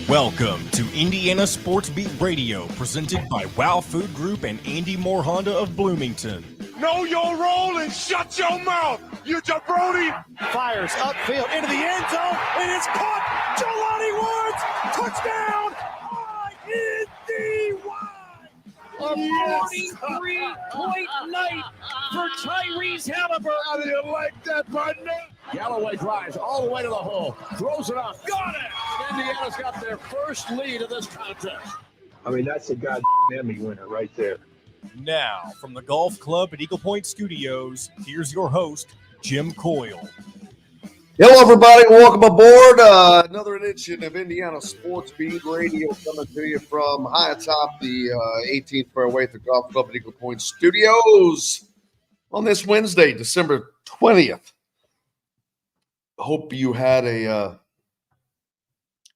Welcome to Indiana Sports Beat Radio, presented by Wow Food Group and Andy Moore Honda of Bloomington. Know your role and shut your mouth, you jabroni! Fires upfield into the end zone, and it's caught. Jelani Woods, touchdown! A 43-point night for Tyrese Halliburton. How do you like that, partner? Galloway drives all the way to the hole, throws it up, got it! Indiana's got their first lead of this contest. I mean, that's a goddamn Emmy winner right there. Now, from the Golf Club at Eagle Point Studios, here's your host, Jim Coyle. Hello, everybody. Welcome aboard another edition of Indiana Sports Beat Radio, coming to you from high atop the 18th fairway at the Golf Club at Eagle Point Studios on this Wednesday, December 20th. Hope you had a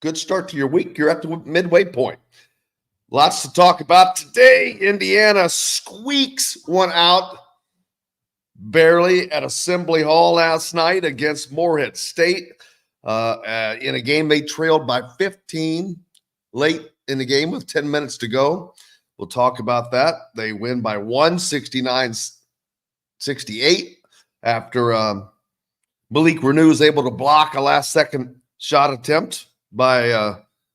good start to your week. You're at the midway point. Lots to talk about today. Indiana squeaks one out barely at Assembly Hall last night against Morehead State in a game they trailed by 15 late in the game with 10 minutes to go. We'll talk about that. They win by 69-68 after Malik Renew was able to block a last-second shot attempt by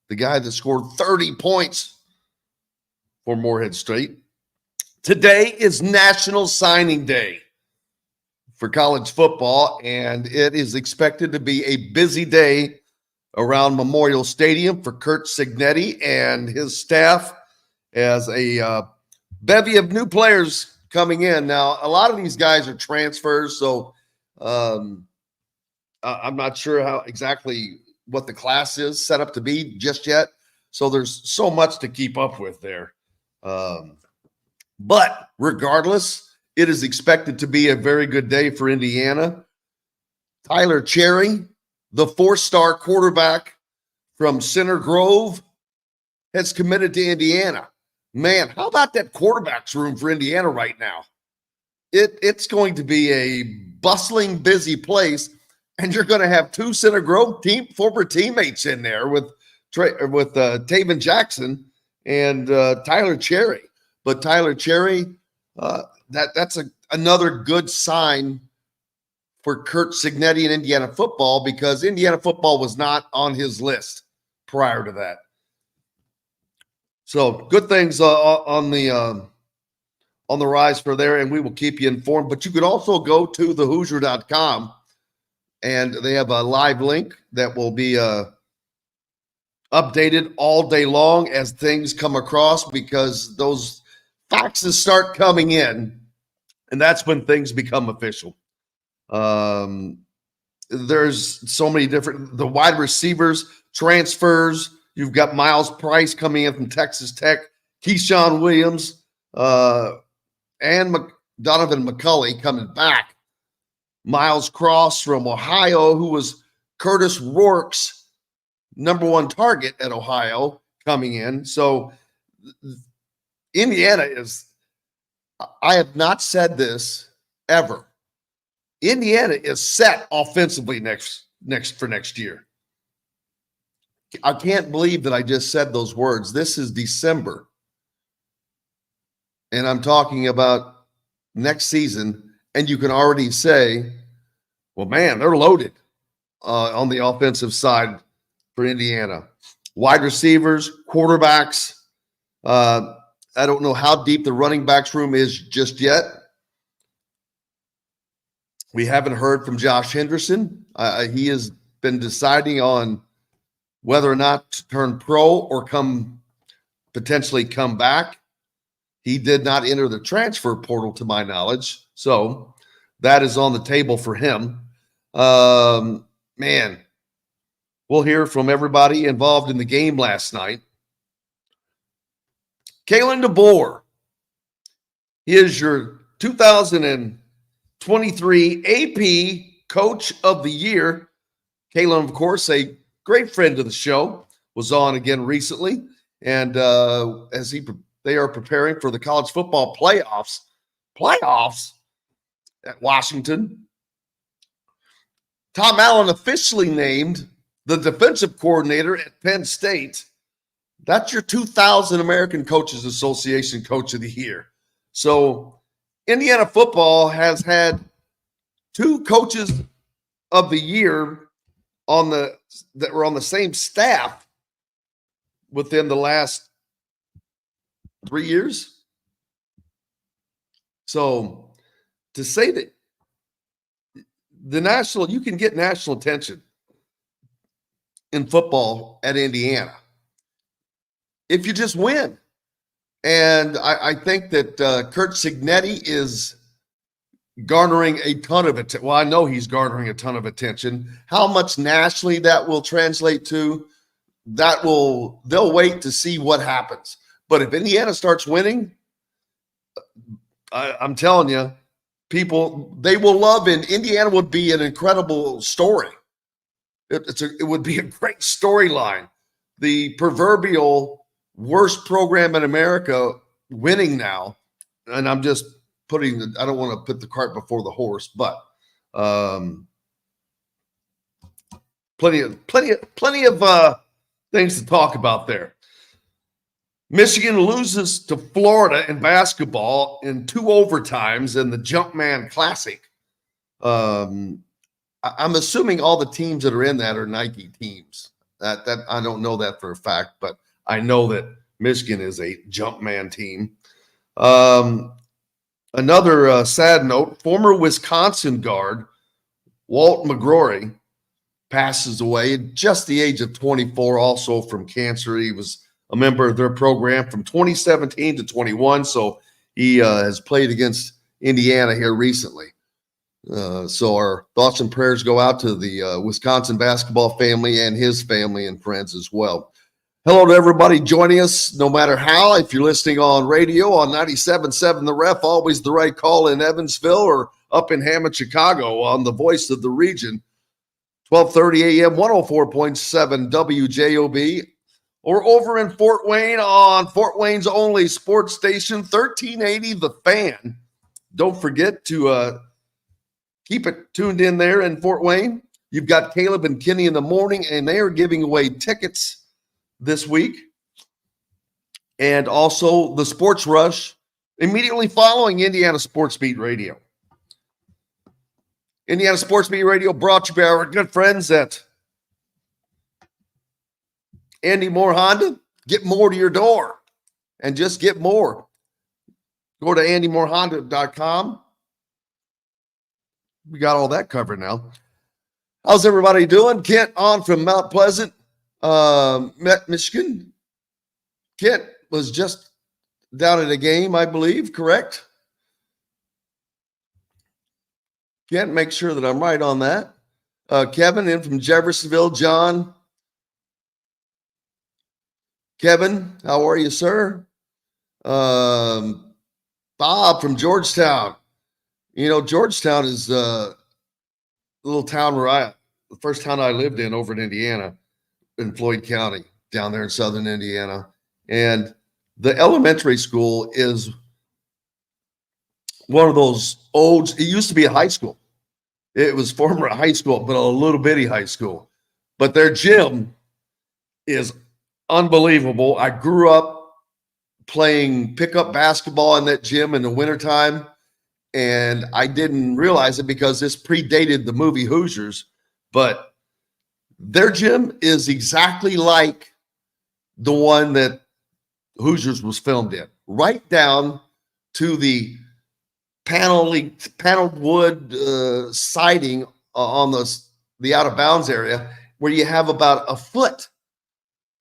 the guy that scored 30 points for Morehead State. Today is National Signing Day for college football, and it is expected to be a busy day around Memorial Stadium for Curt Cignetti and his staff as a bevy of new players coming in. Now, a lot of these guys are transfers, so I'm not sure how exactly what the class is set up to be just yet. So there's so much to keep up with there. But regardless, it is expected to be a very good day for Indiana. Tyler Cherry, the four-star quarterback from Center Grove, has committed to Indiana. Man, how about that quarterback's room for Indiana right now? It's going to be a bustling, busy place, and you're going to have two Center Grove former teammates in there with Taven Jackson and Tyler Cherry. But Tyler Cherry, that's another good sign for Curt Cignetti in Indiana football, because Indiana football was not on his list prior to that. So good things on the rise for there, and we will keep you informed. But you can also go to thehoosier.com, and they have a live link that will be updated all day long as things come across, because those faxes start coming in, and that's when things become official. There's so many the wide receivers, transfers. You've got Miles Price coming in from Texas Tech, Keyshawn Williams, and Donovan McCulley coming back. Miles Cross from Ohio, who was Curtis Rourke's number one target at Ohio, coming in. So Indiana is, I have not said this ever, Indiana is set offensively next year. I can't believe that I just said those words. This is December, and I'm talking about next season, and you can already say, well, man, they're loaded on the offensive side for Indiana. Wide receivers, quarterbacks. I don't know how deep the running backs room is just yet. We haven't heard from Josh Henderson. He has been deciding on whether or not to turn pro or potentially come back. He did not enter the transfer portal, to my knowledge. So that is on the table for him. Man, we'll hear from everybody involved in the game last night. Kalen DeBoer, he is your 2023 AP Coach of the Year. Kalen, of course, a great friend of the show, was on again recently. And they are preparing for the college football playoffs at Washington. Tom Allen officially named the defensive coordinator at Penn State. That's your 2000 American Coaches Association Coach of the Year. So Indiana football has had 2 coaches of the year that were on the same staff within the last 3 years. So to say that you can get national attention in football at Indiana if you just win. And I think that Kurt Cignetti is garnering a ton of attention. Well, I know he's garnering a ton of attention. How much nationally that will translate to, they'll wait to see what happens. But if Indiana starts winning, I'm telling you, people, they will love it. Indiana would be an incredible story. It would be a great storyline. The proverbial worst program in America winning now, and I'm just I don't want to put the cart before the horse, but plenty of things to talk about there. Michigan loses to Florida in basketball in 2 overtimes in the Jumpman Classic. I'm assuming all the teams that are in that are Nike teams. That I don't know that for a fact, but I know that Michigan is a Jumpman team. Another sad note, former Wisconsin guard Walt McGrory passes away at just the age of 24, also from cancer. He was a member of their program from 2017 to 21, so he has played against Indiana here recently. So our thoughts and prayers go out to the Wisconsin basketball family and his family and friends as well. Hello to everybody joining us, no matter how. If you're listening on radio on 97.7 The Ref, always the right call in Evansville, or up in Hammond, Chicago on the voice of the region, 12:30 a.m., 104.7 WJOB, or over in Fort Wayne on Fort Wayne's only sports station, 1380 The Fan. Don't forget to keep it tuned in there in Fort Wayne. You've got Caleb and Kenny in the morning, and they are giving away tickets this week. And also the Sports Rush immediately following Indiana Sports Beat Radio. Indiana Sports Beat Radio brought to you by our good friends at Andy Moore Honda. Get more to your door and just get more. Go to andymoorehonda.com. We got all that covered now. How's everybody doing? Kent on from Mount Pleasant, Michigan. Kent was just down at a game, I believe, correct? Kent, make sure that I'm right on that. Kevin in from Jeffersonville. John. Kevin, how are you, sir? Bob from Georgetown. You know, Georgetown is a little town the first town I lived in over in Indiana, in Floyd County, down there in southern Indiana. And the elementary school is one of those old, it used to be a high school. It was former high school, but a little bitty high school. But their gym is unbelievable. I grew up playing pickup basketball in that gym in the wintertime, and I didn't realize it because this predated the movie Hoosiers, but their gym is exactly like the one that Hoosiers was filmed in, right down to the paneled wood siding on the out of bounds area, where you have about a foot.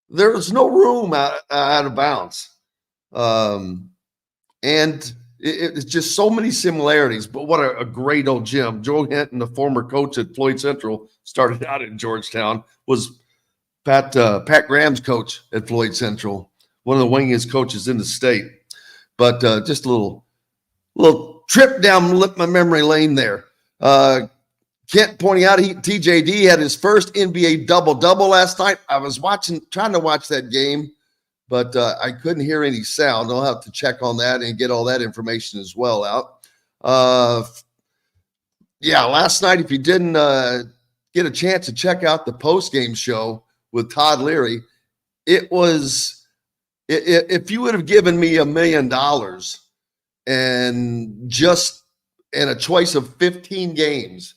There's no room out of bounds. And it's just so many similarities, but what a great old gym. Joe Hinton, the former coach at Floyd Central, started out in Georgetown, was Pat Graham's coach at Floyd Central, one of the winningest coaches in the state. But just a little trip down my memory lane there. Kent pointing out TJD had his first NBA double-double last night. I was trying to watch that game, but I couldn't hear any sound. I'll have to check on that and get all that information as well out. Last night, if you didn't get a chance to check out the post-game show with Todd Leary, it was if you would have given me $1 million and a choice of 15 games,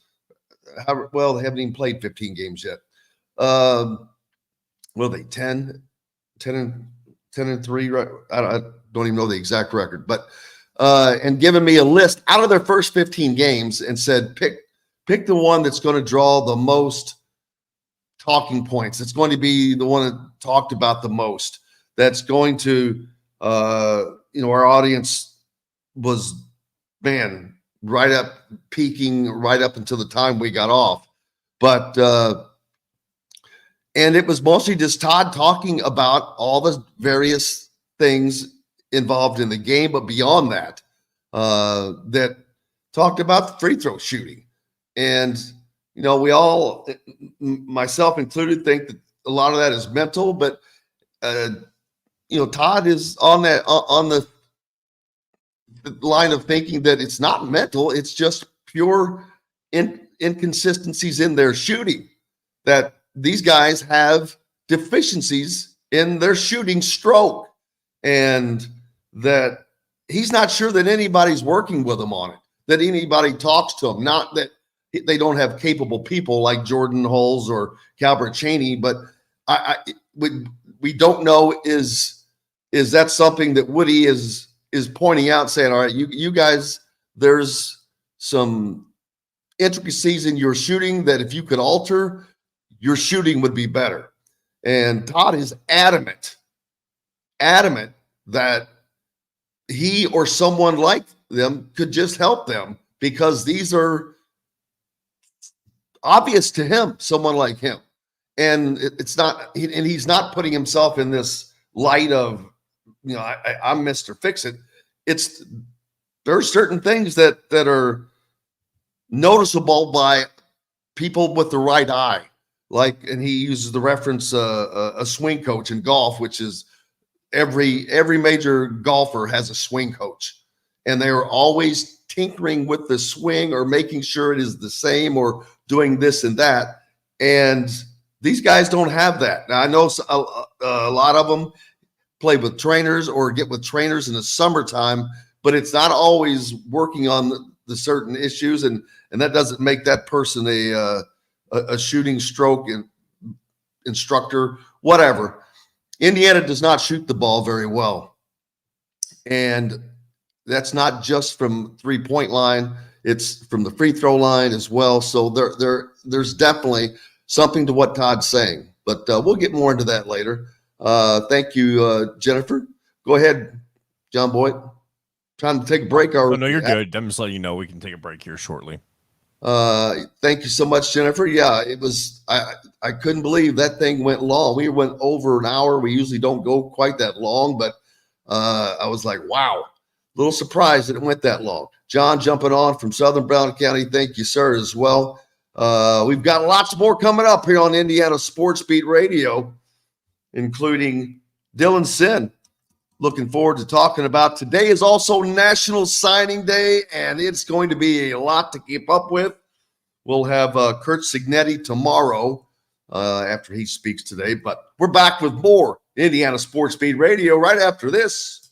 well, they haven't even played 15 games yet. Well, they 10 and 3, right? I don't even know the exact record, but and given me a list out of their first 15 games and said, pick the one that's going to draw the most talking points. It's going to be the one that talked about the most. That's going to, our audience was, man, right up, peaking right up until the time we got off. But, and it was mostly just Todd talking about all the various things involved in the game, but beyond that, that talked about the free throw shooting. And, we all, myself included, think that a lot of that is mental, but, Todd is on the line of thinking that it's not mental. It's just pure inconsistencies in their shooting, that these guys have deficiencies in their shooting stroke, and that he's not sure that anybody's working with them on it, that anybody talks to them. Not that they don't have capable people like Jordan Hulls or Calbert Chaney, but we don't know is that something that Woody is pointing out, saying, all right, you guys, there's some intricacies in your shooting that if you could alter, your shooting would be better. And Todd is adamant that he or someone like them could just help them, because these are obvious to him, someone like him. And it's not, and he's not putting himself in this light of, I'm Mr. Fix-It. There are certain things that are noticeable by people with the right eye. Like, and he uses the reference, a swing coach in golf, which is every major golfer has a swing coach, and they are always tinkering with the swing or making sure it is the same or doing this and that. And these guys don't have that. Now, I know a lot of them play with trainers or get with trainers in the summertime, but it's not always working on the certain issues, and that doesn't make that person a shooting stroke instructor, whatever. Indiana does not shoot the ball very well, and that's not just from 3-point line; it's from the free throw line as well. So there's definitely something to what Todd's saying, but we'll get more into that later. Thank you, Jennifer. Go ahead, John Boyd. Trying to take a break. Oh, no, you're good. I'm just letting you know we can take a break here shortly. Thank you so much, Jennifer. Yeah, it was, I couldn't believe that thing went long. We went over an hour. We usually don't go quite that long, but I was like, wow, a little surprised that it went that long. John jumping on from Southern Brown County. Thank you, sir, as well. We've got lots more coming up here on Indiana Sports Beat Radio, including Dylan Sinn. Looking forward to talking about. Today is also National Signing Day, and it's going to be a lot to keep up with. We'll have Kurt Signetti tomorrow after he speaks today, but we're back with more Indiana Sports Beat Radio right after this.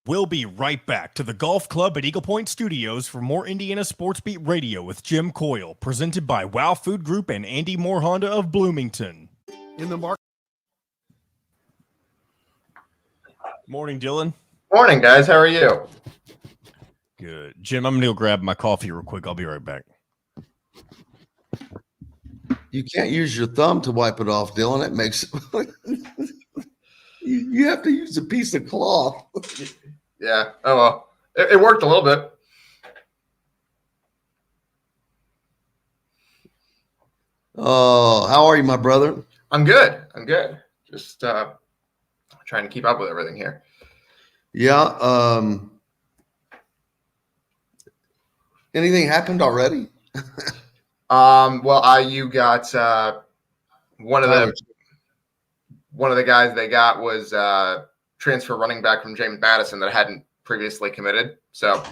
We'll be right back to the Golf Club at Eagle Point Studios for more Indiana Sports Beat Radio with Jim Coyle, presented by Wow Food Group and Andy Moore Honda of Bloomington. In the market. Morning, Dylan. Morning, guys. How are you? Good. Jim, I'm going to go grab my coffee real quick. I'll be right back. You can't use your thumb to wipe it off, Dylan. That makes you have to use a piece of cloth. Yeah. Oh, well. It worked a little bit. Oh, how are you, my brother? I'm good. Just trying to keep up with everything here. Yeah. Anything happened already? Well, you got one of the guys they got was transfer running back from James Madison that hadn't previously committed. So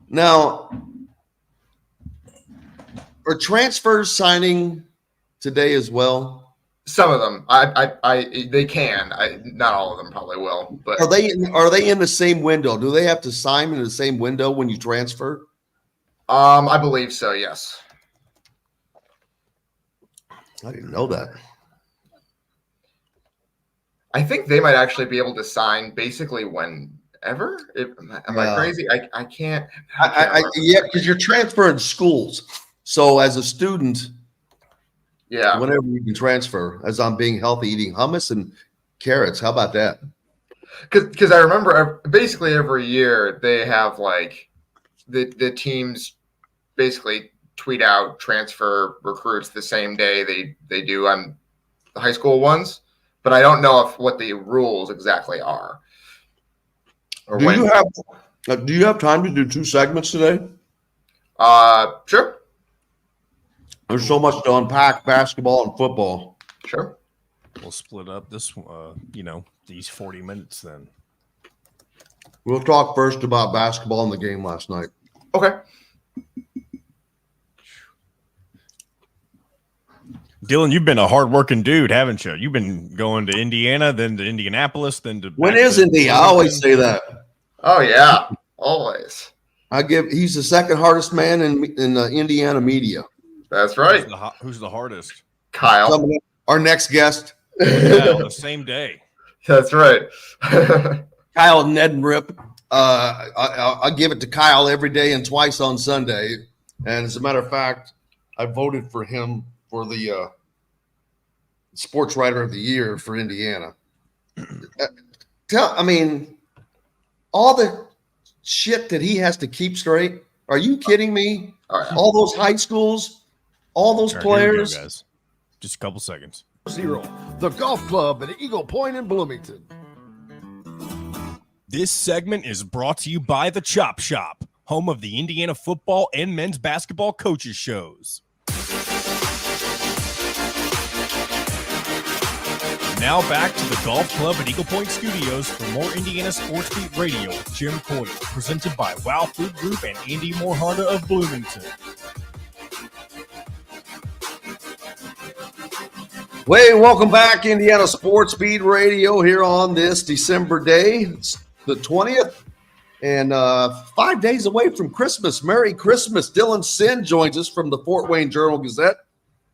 now, Are transfers signing today as well? Some of them, they can. Not all of them probably will. But Are they in the same window? Do they have to sign in the same window when you transfer? I believe so. Yes. I didn't know that. I think they might actually be able to sign basically whenever. Am I crazy? I can't. Yeah, because you're transferring schools. So as a student, whenever you can transfer, as I'm being healthy, eating hummus and carrots. How about that? Because I remember basically every year they have like the teams basically tweet out transfer recruits the same day they do on the high school ones, but I don't know what the rules exactly are. Do you have time to do 2 segments today? Sure. There's so much to unpack, basketball and football. Sure. We'll split up this, these 40 minutes then. We'll talk first about basketball in the game last night. Okay. Dylan, you've been a hardworking dude, haven't you? You've been going to Indiana, then to Indianapolis, then to. When is Indy? I always say that. Oh yeah, always. He's the second hardest man in Indiana media. That's right. Who's the hardest? Kyle. Our next guest. Yeah, on the same day. That's right. Kyle Neddenriep. I give it to Kyle every day and twice on Sunday. And as a matter of fact, I voted for him for the Sports Writer of the Year for Indiana. All the shit that he has to keep straight. Are you kidding me? All those high schools, all those players. Here we go, guys. Just a couple seconds. 0, the golf club at Eagle Point in Bloomington. This segment is brought to you by the Chop Shop, home of the Indiana football and men's basketball coaches shows. Now back to the golf club at Eagle Point Studios for more Indiana Sports Beat Radio with Jim Coyle, presented by Wow Food Group and Andy Moore Honda of Bloomington. Welcome back, Indiana Sports Beat Radio here on this December day. It's the 20th and 5 days away from Christmas. Merry Christmas. Dylan Sinn joins us from the Fort Wayne Journal-Gazette.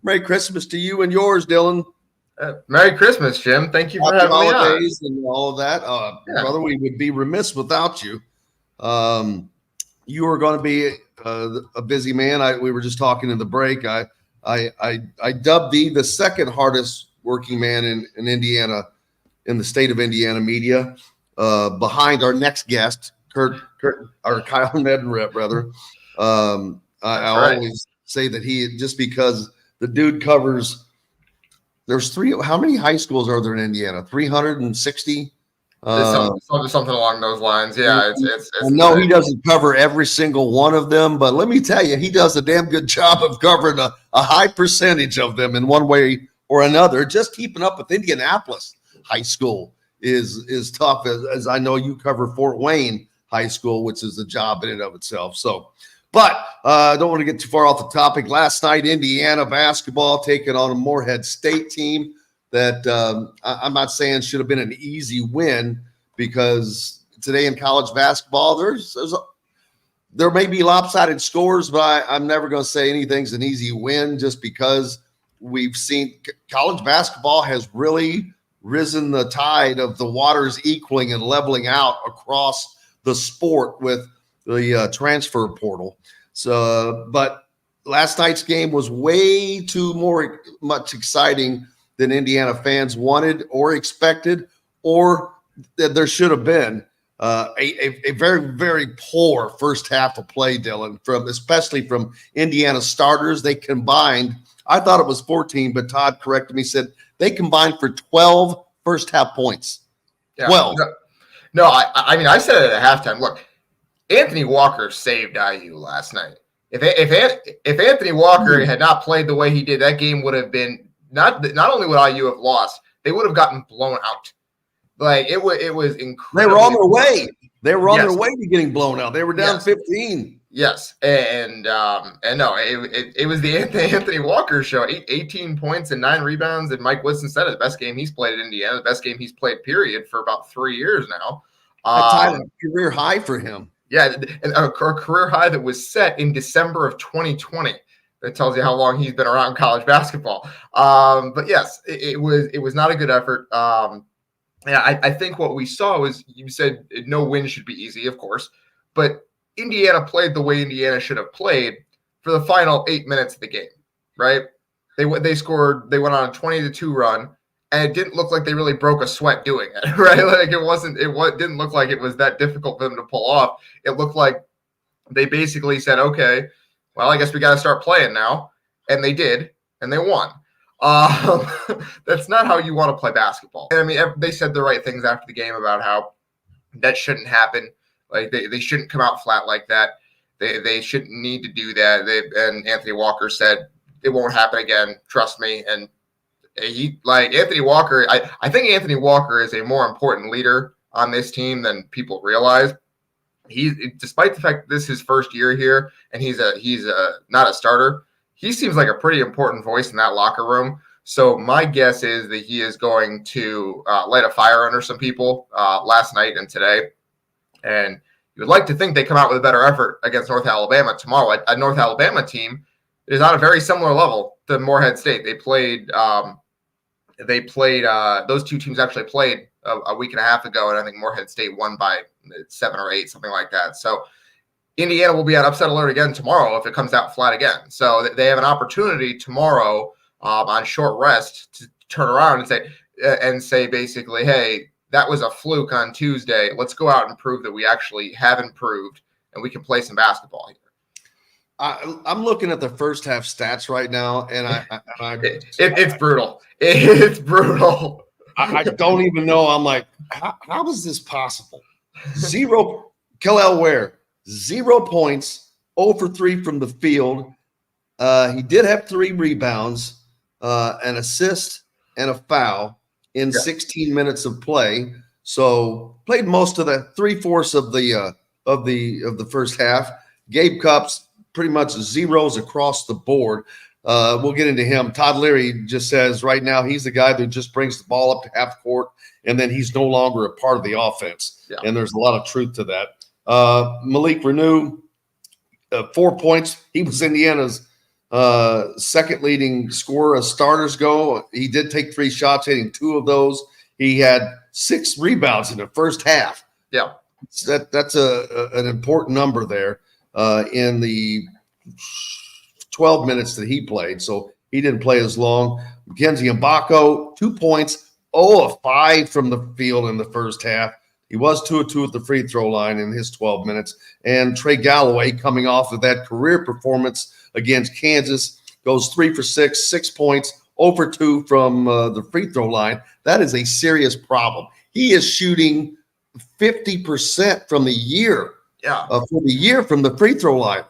Merry Christmas to you and yours, Dylan. Merry Christmas, Jim. Thank you for Happy having me holidays and all of that. Brother, we would be remiss without you. You are going to be a busy man. We were just talking in the break. I dubbed thee the second hardest working man in Indiana, in the state of Indiana media, behind our next guest, Kyle Neddenriep, brother. I always say that just because the dude covers. There's how many high schools are there in Indiana? 360? Something along those lines. Yeah. No, he doesn't cover every single one of them, but let me tell you, he does a damn good job of covering a high percentage of them in one way or another. Just keeping up with Indianapolis high school is tough, as I know you cover Fort Wayne High School, which is a job in and of itself. So, but I don't want to get too far off the topic. Last night, Indiana basketball taking on a Morehead State team that I'm not saying should have been an easy win, because today in college basketball, there may be lopsided scores, but I'm never going to say anything's an easy win, just because we've seen college basketball has really risen the tide of the waters equaling and leveling out across the sport with the transfer portal. So, but last night's game was way too much exciting than Indiana fans wanted or expected, or that there should have been. A very, very poor first half of play, Dylan, especially from Indiana starters. They combined, I thought it was 14, but Todd corrected me, said they combined for 12 first half points. Yeah. 12. No, I mean, I said it at halftime. Look, Anthony Walker saved IU last night. If Anthony Walker had not played the way he did, that game would have been not only would IU have lost, they would have gotten blown out. Like it was incredible. They were on their way. They were on Yes. their way to getting blown out. They were down Yes. 15. Yes, and no, it was the Anthony Walker show. 18 points and 9 rebounds, and Mike Woodson said it, the best game he's played at Indiana, the best game he's played, period, for about 3 years now. Tied a career high for him. Yeah, and a career high that was set in December of 2020. That tells you how long he's been around college basketball. But yes, it was not a good effort. Yeah, I think what we saw was, you said no win should be easy, of course, but Indiana played the way Indiana should have played for the final 8 minutes of the game, right? They went on a 20-2 run, and it didn't look like they really broke a sweat doing it, right? Like it didn't look like it was that difficult for them to pull off. It looked like they basically said, okay, well, I guess we got to start playing now. And they did, and they won. That's not how you want to play basketball. And I mean, they said the right things after the game about how that shouldn't happen. Like they shouldn't come out flat like that. They shouldn't need to do that. And Anthony Walker said it won't happen again. Trust me. And Anthony Walker. I think Anthony Walker is a more important leader on this team than people realize. Despite the fact that this is his first year here and he's not a starter, he seems like a pretty important voice in that locker room. So my guess is that he is going to light a fire under some people last night and today. And you would like to think they come out with a better effort against North Alabama tomorrow. A North Alabama team is on a very similar level to Morehead State. Those two teams actually played a week and a half ago, and I think Morehead State won by 7 or 8, something like that. So Indiana will be on upset alert again tomorrow if it comes out flat again. So they have an opportunity tomorrow on short rest to turn around and say basically, hey, that was a fluke on Tuesday. Let's go out and prove that we actually have improved and we can play some basketball here. I'm looking at the first half stats right now, and it's brutal. It's brutal. I don't even know. I'm like, how is this possible? 0, Kel'el Ware, 0 points, 0 for 3 from the field. He did have 3 rebounds, an assist, and a foul in 16 minutes of play. So played most of the 3/4 of the first half. Gabe Cupps, pretty much zeros across the board. We'll get into him. Todd Leary just says right now he's the guy that just brings the ball up to half court, and then he's no longer a part of the offense. Yeah. And there's a lot of truth to that. Malik Renew, 4 points. He was Indiana's second leading scorer as starters go. He did take 3 shots, hitting 2 of those. He had 6 rebounds in the first half. Yeah. That's an important number there in the 12 minutes that he played. So he didn't play as long. Mackenzie Mbako, 2 points, 0 of 5 from the field in the first half. He was 2 of 2 at the free throw line in his 12 minutes. And Trey Galloway, coming off of that career performance against Kansas, goes 3 for 6, 6 points, 0 for 2 from the free throw line. That is a serious problem. He is shooting 50% from the year. Yeah. For the year from the free throw line.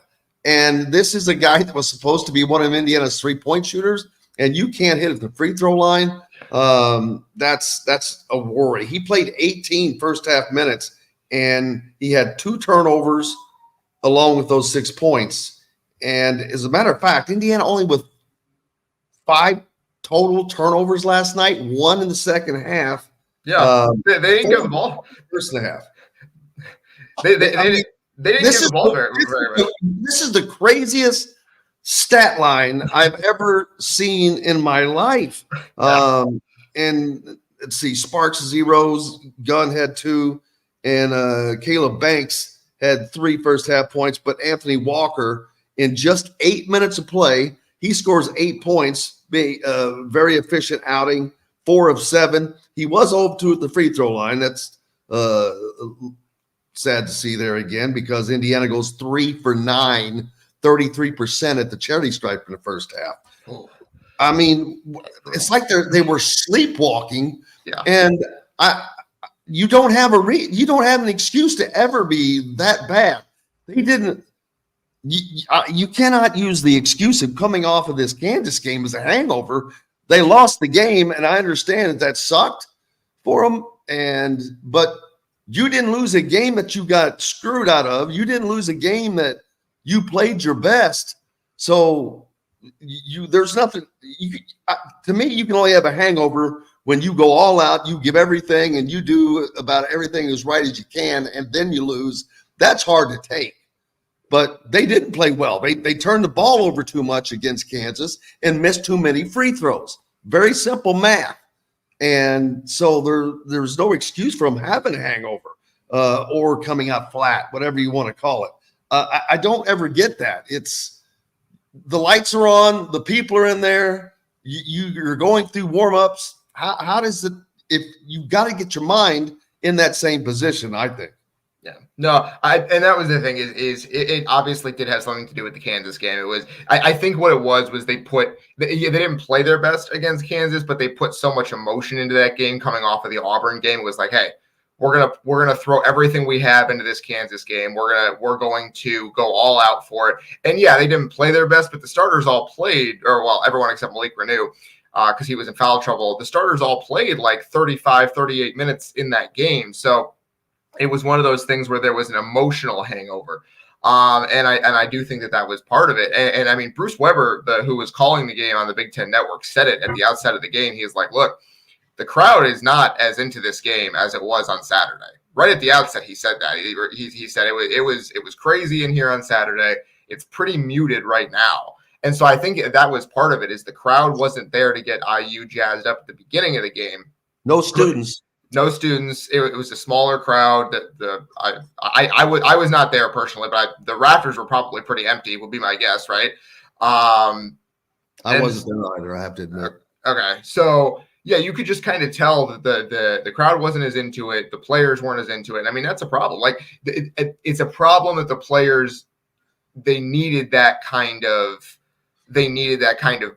And this is a guy that was supposed to be one of Indiana's 3-point shooters, and you can't hit at the free throw line. That's a worry. He played 18 first half minutes, and he had 2 turnovers along with those 6 points. And as a matter of fact, Indiana only with 5 total turnovers last night, 1 in the second half. Yeah, they didn't give the ball. First and a half. They didn't give the ball very much. This is the craziest stat line I've ever seen in my life. And let's see, Sparks 0s, Gunn had 2, and Caleb Banks had 3 first half points. But Anthony Walker, in just 8 minutes of play, he scores 8 points. Very efficient outing, 4 of 7. He was 0 of 2 at the free throw line. That's sad to see there again, because Indiana goes 3 for 9, 33% at the charity stripe in the first half. Oh. I mean, it's like they were sleepwalking, and you don't have an excuse to ever be that bad. They didn't. You cannot use the excuse of coming off of this Kansas game as a hangover. They lost the game, and I understand that sucked for them, but You didn't lose a game that you got screwed out of. You didn't lose a game that you played your best. So there's nothing to me. You can only have a hangover when you go all out, you give everything, and you do about everything as right as you can, and then you lose. That's hard to take. But they didn't play well. They turned the ball over too much against Kansas and missed too many free throws. Very simple math. And so there's no excuse for them having a hangover or coming out flat, whatever you want to call it. I don't ever get that. It's the lights are on, the people are in there, you're going through warm-ups. How does it, if you've got to get your mind in that same position, I think. Yeah, no, and that was the thing is it obviously did have something to do with the Kansas game. It was, I think what it was they didn't play their best against Kansas, but they put so much emotion into that game coming off of the Auburn game. It was like, hey, we're gonna throw everything we have into this Kansas game. We're going to go all out for it. And yeah, they didn't play their best, but the starters all played, or well, everyone except Malik Renew, because he was in foul trouble. The starters all played like 35, 38 minutes in that game. So it was one of those things where there was an emotional hangover. And I do think that was part of it. And I mean, Bruce Weber, who was calling the game on the Big Ten Network, said it at the outset of the game. He was like, look, the crowd is not as into this game as it was on Saturday. Right at the outset, he said that. He said it was crazy in here on Saturday. It's pretty muted right now. And so I think that was part of it, is the crowd wasn't there to get IU jazzed up at the beginning of the game. No students. No students. It was a smaller crowd. I was not there personally, but the rafters were probably pretty empty, would be my guess, right? I wasn't there either, I have to admit. Okay, so yeah, you could just kind of tell that the crowd wasn't as into it. The players weren't as into it. I mean, that's a problem. Like it's a problem that the players, they needed that kind of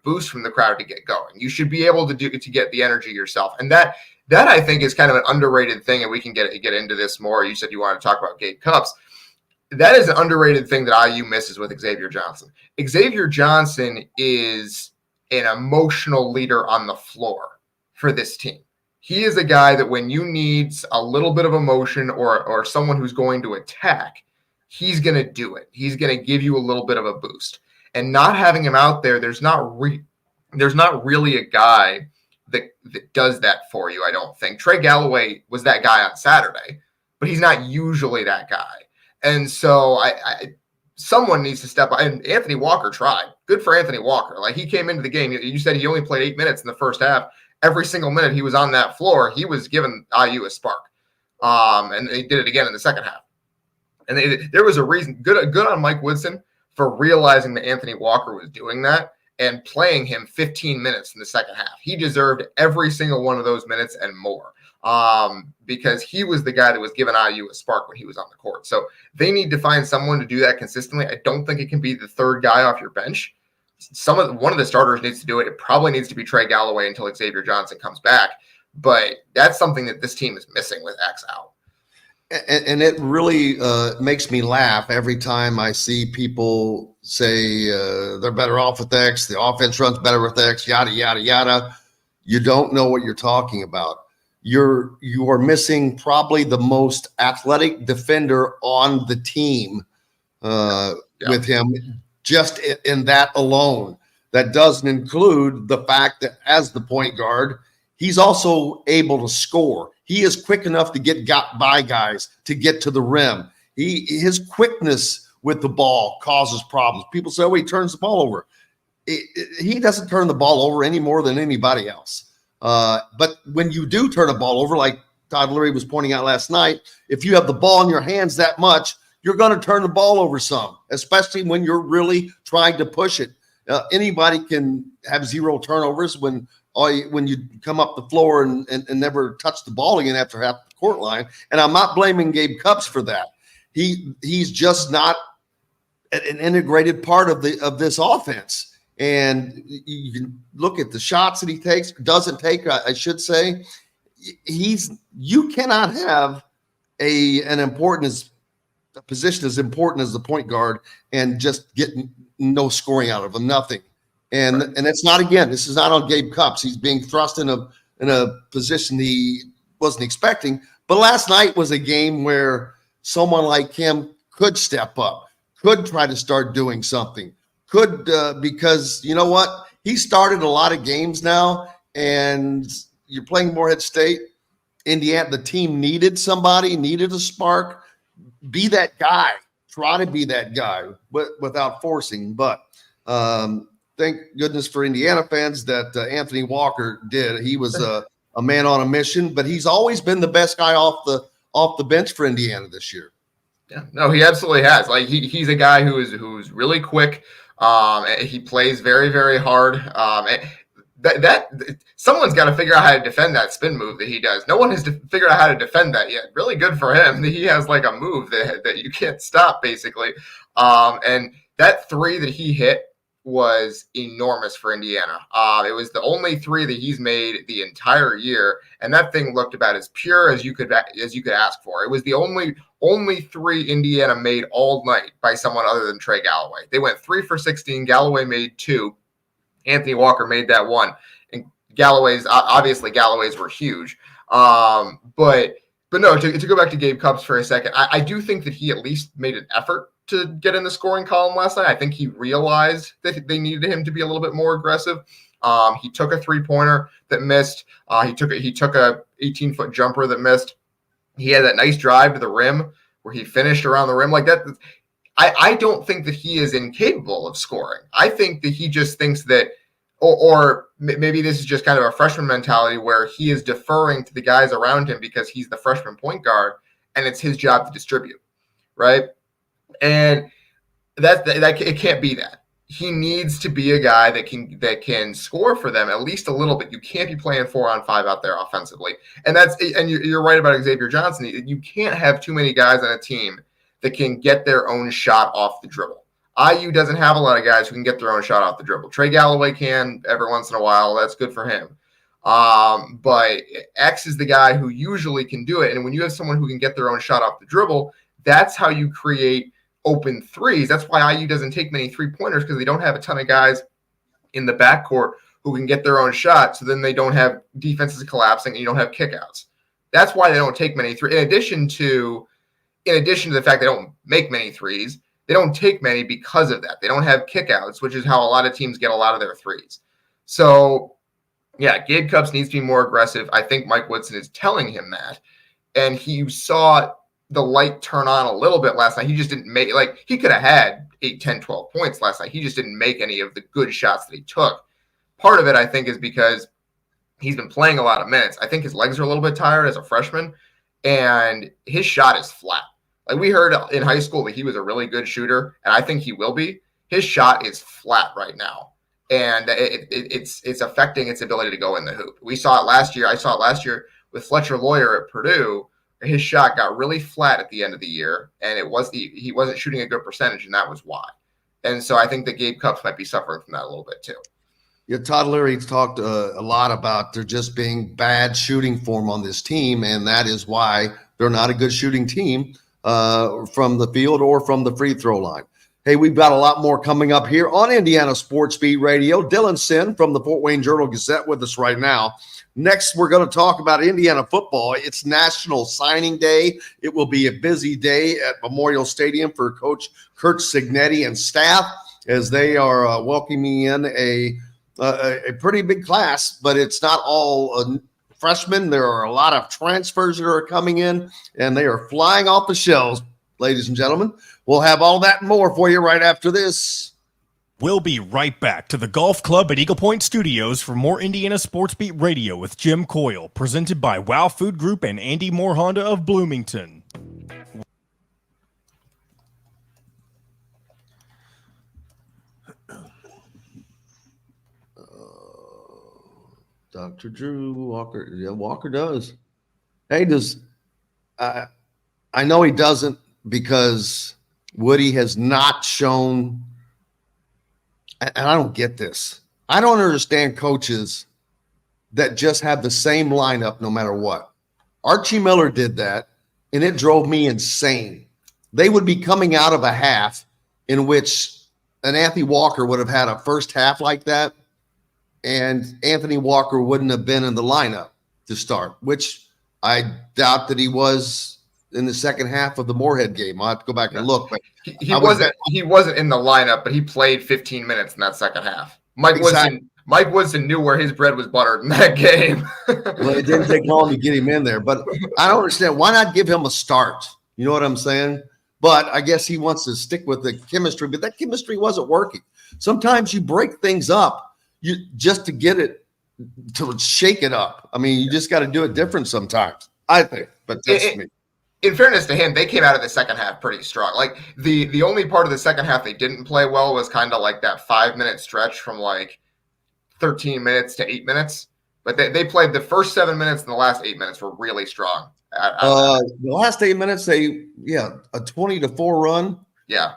boost from the crowd to get going. You should be able to get the energy yourself, and that I think is kind of an underrated thing, and we can get into this more. You said you wanted to talk about Gabe Cups. That is an underrated thing that IU misses with Xavier Johnson. Xavier Johnson is an emotional leader on the floor for this team. He is a guy that when you need a little bit of emotion or someone who's going to attack, he's going to do it. He's going to give you a little bit of a boost. And not having him out there, there's not really a guy that does that for you, I don't think. Trey Galloway was that guy on Saturday, but he's not usually that guy. And so someone needs to step up. And Anthony Walker tried. Good for Anthony Walker. Like, he came into the game. You said he only played 8 minutes in the first half. Every single minute he was on that floor, he was giving IU a spark. And they did it again in the second half. And there was a reason. Good on Mike Woodson for realizing that Anthony Walker was doing that and playing him 15 minutes in the second half. He deserved every single one of those minutes and more, because he was the guy that was giving IU a spark when he was on the court. So they need to find someone to do that consistently. I don't think it can be the third guy off your bench. One of the starters needs to do it. It probably needs to be Trey Galloway until Xavier Johnson comes back. But that's something that this team is missing with X out. And it really makes me laugh every time I see people say they're better off with X, the offense runs better with X, yada, yada, yada. You don't know what you're talking about. You are missing probably the most athletic defender on the team with him, just in that alone. That doesn't include the fact that as the point guard, he's also able to score. He is quick enough to get by guys to get to the rim. His quickness with the ball causes problems. People say, oh, he turns the ball over. He doesn't turn the ball over any more than anybody else. But when you do turn a ball over, like Todd Leary was pointing out last night, if you have the ball in your hands that much, you're going to turn the ball over some, especially when you're really trying to push it. Anybody can have 0 turnovers when you come up the floor and never touch the ball again after half the court line. And I'm not blaming Gabe Cups for that. He's just not an integrated part of this offense. And you can look at the shots that he doesn't take, I should say. You cannot have a position as important as the point guard and just get no scoring out of him, nothing. And it's not, again, this is not on Gabe Cups. He's being thrust in a position he wasn't expecting. But last night was a game where someone like him could step up, could try to start doing something, because you know what? He started a lot of games now, and you're playing Morehead State. Indiana, the team needed somebody, needed a spark. Be that guy. Try to be that guy without forcing. But thank goodness for Indiana fans that Anthony Walker did. He was a man on a mission, but he's always been the best guy off the bench for Indiana this year. Yeah, no, he absolutely has. Like he's a guy who's really quick. He plays very, very hard. That someone's got to figure out how to defend that spin move that he does. No one has figured out how to defend that yet. Really good for him. He has like a move that you can't stop, basically. And that three that he hit was enormous for Indiana. It was the only three that he's made the entire year, and that thing looked about as pure as you could ask for. It was the only three Indiana made all night by someone other than Trey Galloway. They went 3 for 16. Galloway made 2. Anthony Walker made that 1. And Galloway's were huge. But no, to go back to Gabe Cupps for a second, I do think that he at least made an effort to get in the scoring column last night. I think he realized that they needed him to be a little bit more aggressive. He took a 3-pointer that missed. He took a 18-foot jumper that missed. He had that nice drive to the rim where he finished around the rim like that. I don't think that he is incapable of scoring. I think that he just thinks that, or maybe this is just kind of a freshman mentality where he is deferring to the guys around him because he's the freshman point guard and it's his job to distribute, right? And that it can't be that. He needs to be a guy that can score for them at least a little bit. You can't be playing 4-on-5 out there offensively, and you're right about Xavier Johnson. You can't have too many guys on a team that can get their own shot off the dribble. IU doesn't have a lot of guys who can get their own shot off the dribble. Trey Galloway can every once in a while. That's good for him. But X is the guy who usually can do it. And when you have someone who can get their own shot off the dribble, that's how you create open threes. That's why IU doesn't take many 3-pointers, because they don't have a ton of guys in the backcourt who can get their own shot. So then they don't have defenses collapsing and you don't have kickouts. That's why they don't take many threes. In addition to the fact they don't make many threes, they don't take many because of that. They don't have kickouts, which is how a lot of teams get a lot of their threes. So, yeah, Gabe Cupps needs to be more aggressive. I think Mike Woodson is telling him that. And he saw the light turn on a little bit last night. He just didn't make, he could have had 8, 10, 12 points last night. He just didn't make any of the good shots that he took. Part of it, I think, is because he's been playing a lot of minutes. I think his legs are a little bit tired as a freshman, and his shot is flat. Like we heard in high school that he was a really good shooter, and I think he will be. His shot is flat right now, and it's affecting its ability to go in the hoop. We saw it last year. I saw it last year with Fletcher Lawyer at Purdue. His shot got really flat at the end of the year, and he wasn't shooting a good percentage, and that was why. And so I think that Gabe Cupps might be suffering from that a little bit too. Yeah, Todd Leary's talked a lot about there just being bad shooting form on this team, and that is why they're not a good shooting team from the field or from the free throw line. Hey, we've got a lot more coming up here on Indiana Sports Beat Radio. Dylan Sinn from the Fort Wayne Journal-Gazette with us right now. Next, we're going to talk about Indiana football. It's National Signing Day. It will be a busy day at Memorial Stadium for Coach Kurt Signetti and staff as they are welcoming in a pretty big class, but it's not all freshmen. There are a lot of transfers that are coming in, and they are flying off the shelves, ladies and gentlemen. We'll have all that and more for you right after this. We'll be right back to the Golf Club at Eagle Point Studios for more Indiana Sports Beat Radio with Jim Coyle, presented by Wow Food Group and Andy Moore Honda of Bloomington. Dr. Drew Walker. Yeah, Walker does. Hey, I know he doesn't because Woody has not shown, and I don't get this. I don't understand coaches that just have the same lineup no matter what. Archie Miller did that, and it drove me insane. They would be coming out of a half in which an Anthony Walker would have had a first half like that, and Anthony Walker wouldn't have been in the lineup to start, which I doubt that he was in the second half of the Moorhead game. I'll have to go back and look, but he wasn't in the lineup, but he played 15 minutes in that second half. Mike Woodson knew where his bread was buttered in that game. Well, it didn't take long to get him in there, but I don't understand. Why not give him a start? You know what I'm saying? But I guess he wants to stick with the chemistry, but that chemistry wasn't working. Sometimes you break things up just to get it, to shake it up. I mean, you just got to do it different sometimes, I think, but that's me. In fairness to him, they came out of the second half pretty strong. Like the only part of the second half they didn't play well was kind of like that 5-minute stretch from like 13 minutes to 8 minutes. But they played the first 7 minutes and the last 8 minutes were really strong. The last 8 minits, a 20-4 run. Yeah.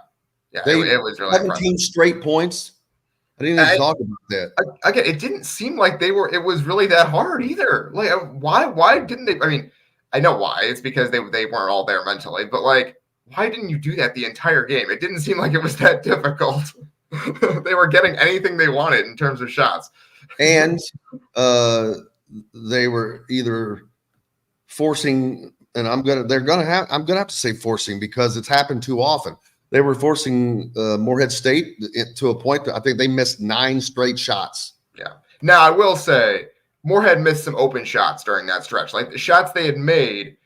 It was really 17 impressive. Straight points. I didn't even talk about that. Again, it didn't seem like it was really that hard either. Like, why didn't they? I mean, I know why. It's because they weren't all there mentally. But like, why didn't you do that the entire game? It didn't seem like it was that difficult. They were getting anything they wanted in terms of shots. And they were either forcing, and I'm gonna have to say forcing because it's happened too often. They were forcing Moorhead State to a point that I think they missed 9 straight shots. Yeah. Now I will say Moorhead missed some open shots during that stretch. Like the shots they had made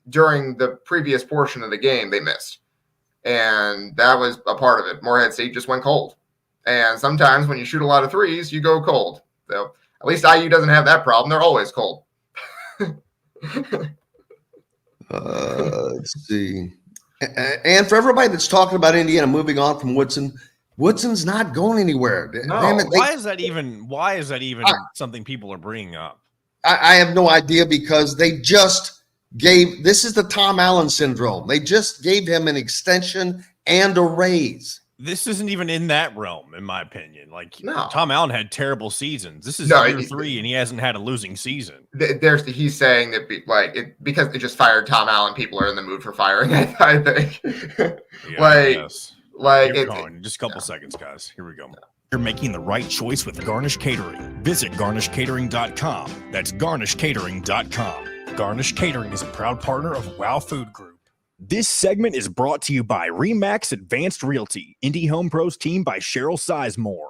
during the previous portion of the game, they missed. And that was a part of it. Moorhead State just went cold. And sometimes when you shoot a lot of threes, you go cold. So at least IU doesn't have that problem. They're always cold. Let's see. And for everybody that's talking about Indiana moving on from Woodson, Woodson's not going anywhere. No. Damn it, Why is that even something people are bringing up? I have no idea because they just this is the Tom Allen syndrome. They just gave him an extension and a raise. This isn't even in that realm, in my opinion. Like, no. Tom Allen had terrible seasons. This is year 3, and he hasn't had a losing season. He's saying that because they just fired Tom Allen, people are in the mood for firing. I think. Just a couple seconds, guys. Here we go. You're making the right choice with Garnish Catering. Visit garnishcatering.com. That's garnishcatering.com. Garnish Catering is a proud partner of Wow Food Group. This segment is brought to you by Remax Advanced Realty, Indie Home Pros team by Cheryl Sizemore.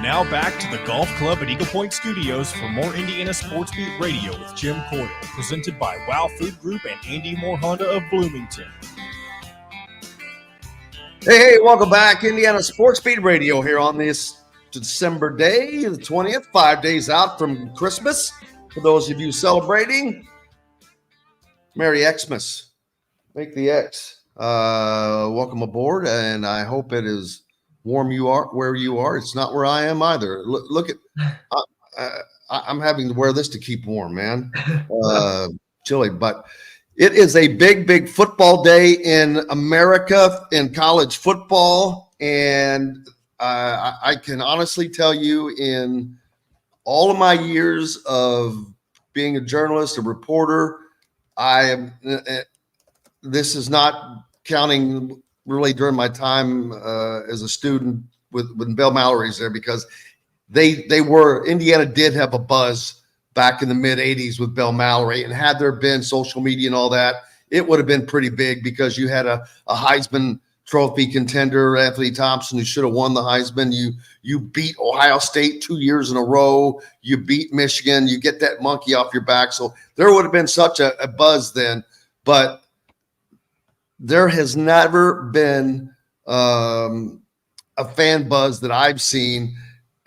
Now back to the Golf Club at Eagle Point Studios for more Indiana Sports Beat Radio with Jim Coyle, presented by Wow Food Group and Andy Moore Honda of Bloomington. Hey, welcome back. Indiana Sports Beat Radio here on this December day, the 20th, 5 days out from Christmas. For those of you celebrating, Merry Xmas. Make the X. Welcome aboard, and I hope it is warm where you are. It's not where I am either. Look at I'm having to wear this to keep warm, man. Chilly, but it is a big football day in America in college football, and I can honestly tell you, in all of my years of being a journalist, a reporter, this is not counting really during my time as a student when Bill Mallory's there, because Indiana did have a buzz back in the mid 80s with Bill Mallory, and had there been social media and all that, it would have been pretty big, because you had a Heisman Trophy contender, Anthony Thompson, who should have won the Heisman. You beat Ohio State 2 years in a row. You beat Michigan. You get that monkey off your back. So there would have been such a buzz then, but there has never been a fan buzz that I've seen,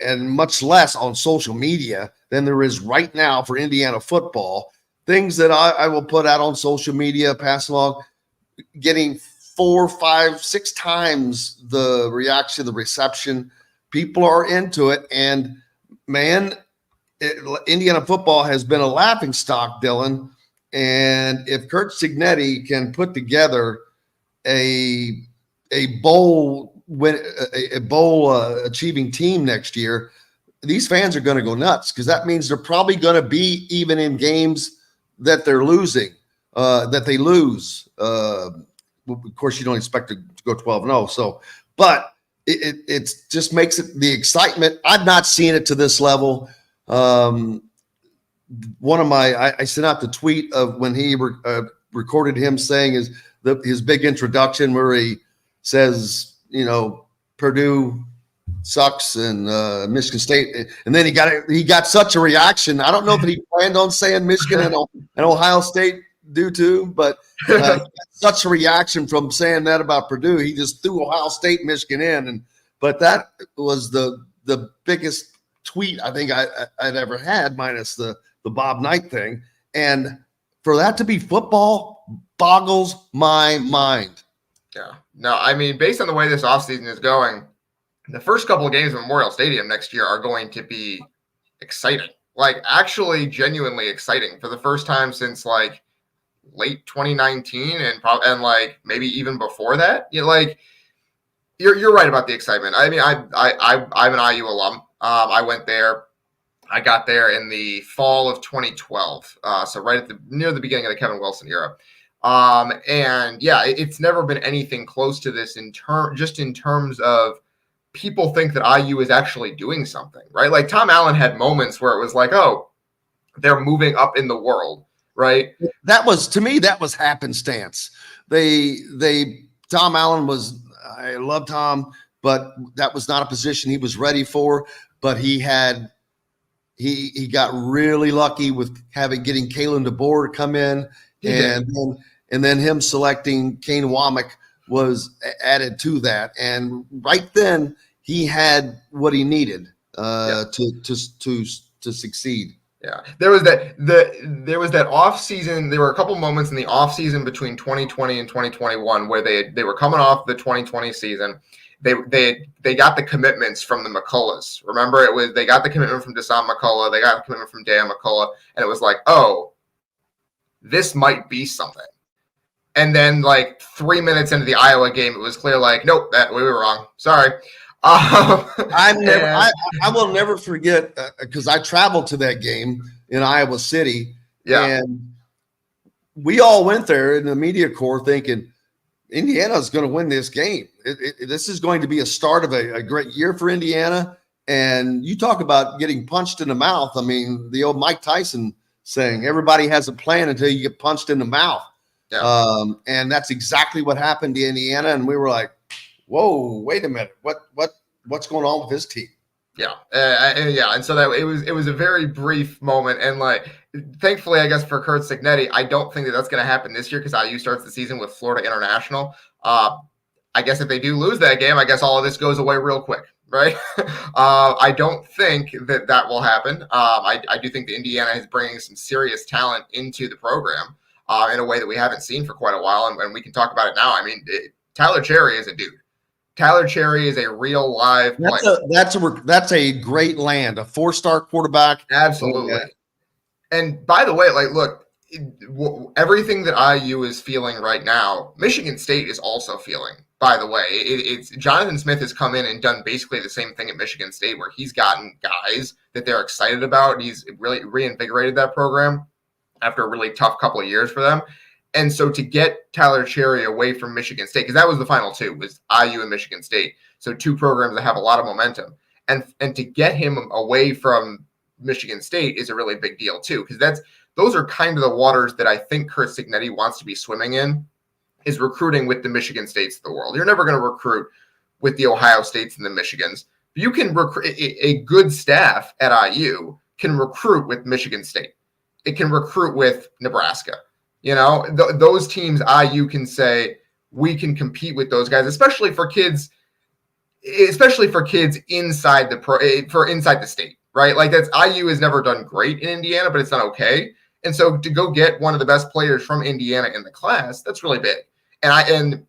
and much less on social media, than there is right now for Indiana football. Things that I will put out on social media, pass along, getting 4, 5, 6 times the reaction, the reception. People are into it. And man, Indiana football has been a laughing stock, Dylan. And if Kurt Cignetti can put together a bowl achieving team next year, these fans are going to go nuts, because that means they're probably going to be even in games that they're losing, that they lose. Of course, you don't expect to go 12-0. So, but it just makes it the excitement. I've not seen it to this level. One of I sent out the tweet of when he recorded him saying his big introduction where he says, Purdue sucks and Michigan State, and then he got such a reaction. I don't know if he planned on saying Michigan and Ohio State do too, but such a reaction from saying that about Purdue. He just threw Ohio State, Michigan in, but that was the biggest tweet I think I'd ever had, minus the Bob Knight thing. And for that to be football boggles my mind. Yeah. No, I mean, based on the way this offseason is going, the first couple of games at Memorial Stadium next year are going to be exciting, like actually genuinely exciting for the first time since like late 2019 and like maybe even before that. You're right about the excitement. I mean, I'm an IU alum. I went there. I got there in the fall of 2012. So right near the beginning of the Kevin Wilson era. And yeah, it's never been anything close to this in terms of people think that IU is actually doing something, right? Like Tom Allen had moments where it was like, oh, they're moving up in the world, right? That was, to me, that was happenstance. Tom Allen I love Tom, but that was not a position he was ready for. But he got really lucky with getting Kalen DeBoer to come in, and then him selecting Kane Womack was added to that. And right then he had what he needed to succeed. Yeah, there was that off season. There were a couple moments in the off season between 2020 and 2021 where they were coming off the 2020 season. They got the commitments from the McCulloughs. Remember, they got the commitment from Deshaun McCullough. They got the commitment from Dan McCullough, and it was like, oh, this might be something. And then, like 3 minutes into the Iowa game, it was clear, like, nope, we were wrong. Sorry. I will never forget because I traveled to that game in Iowa City, and we all went there in the media corps thinking Indiana's going to win this game. This is going to be a start of a great year for Indiana. And you talk about getting punched in the mouth. I mean, the old Mike Tyson saying, everybody has a plan until you get punched in the mouth. Yeah. And that's exactly what happened to Indiana. And we were like, whoa, wait a minute. What's going on with this team? Yeah. And so that it was a very brief moment. And like, thankfully, I guess for Curt Cignetti, I don't think that's going to happen this year because IU starts the season with Florida International. I guess if they do lose that game, I guess all of this goes away real quick, right? I don't think that will happen. I do think that Indiana is bringing some serious talent into the program in a way that we haven't seen for quite a while. And we can talk about it now. I mean, Tyler Cherry is a dude. Tyler Cherry is a real live player. That's a great land, a 4-star quarterback. Absolutely. And by the way, like, look, everything that IU is feeling right now, Michigan State is also feeling. By the way, it's Jonathan Smith has come in and done basically the same thing at Michigan State, where he's gotten guys that they're excited about. He's really reinvigorated that program after a really tough couple of years for them. And so to get Tyler Cherry away from Michigan State, because that was the final two, was IU and Michigan State. So two programs that have a lot of momentum. And to get him away from Michigan State is a really big deal too, because those are kind of the waters that I think Curt Cignetti wants to be swimming in, is recruiting with the Michigan States of the world. You're never going to recruit with the Ohio States and the Michigans. But you can recruit a good staff at IU can recruit with Michigan State. It can recruit with Nebraska. You know, those teams, IU can say, we can compete with those guys, especially for kids inside inside the state, right? Like IU has never done great in Indiana, but it's done okay. And so to go get one of the best players from Indiana in the class, that's really big. And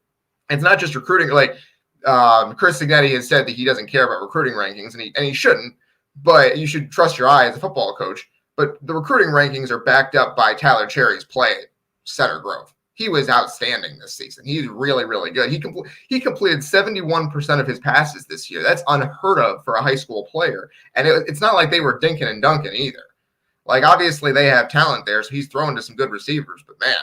it's not just recruiting. Like Curt Cignetti has said that he doesn't care about recruiting rankings, and he shouldn't. But you should trust your eye as a football coach. But the recruiting rankings are backed up by Tyler Cherry's play at Center Grove. He was outstanding this season. He's really, really good. He completed 71% of his passes this year. That's unheard of for a high school player. And it's not like they were dinking and dunking either. Like, obviously they have talent there, so he's throwing to some good receivers. But man,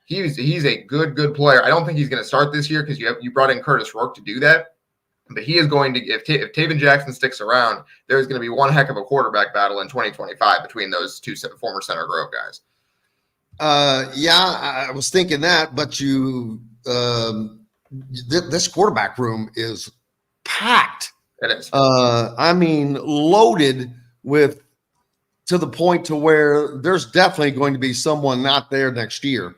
he's a good player. I don't think he's going to start this year because you brought in Curtis Rourke to do that. But he is going to, if Taven Jackson sticks around, there's going to be one heck of a quarterback battle in 2025 between those two former Center Grove guys. Yeah, I was thinking that, but this quarterback room is packed. It is. I mean, loaded with to the point to where there's definitely going to be someone not there next year,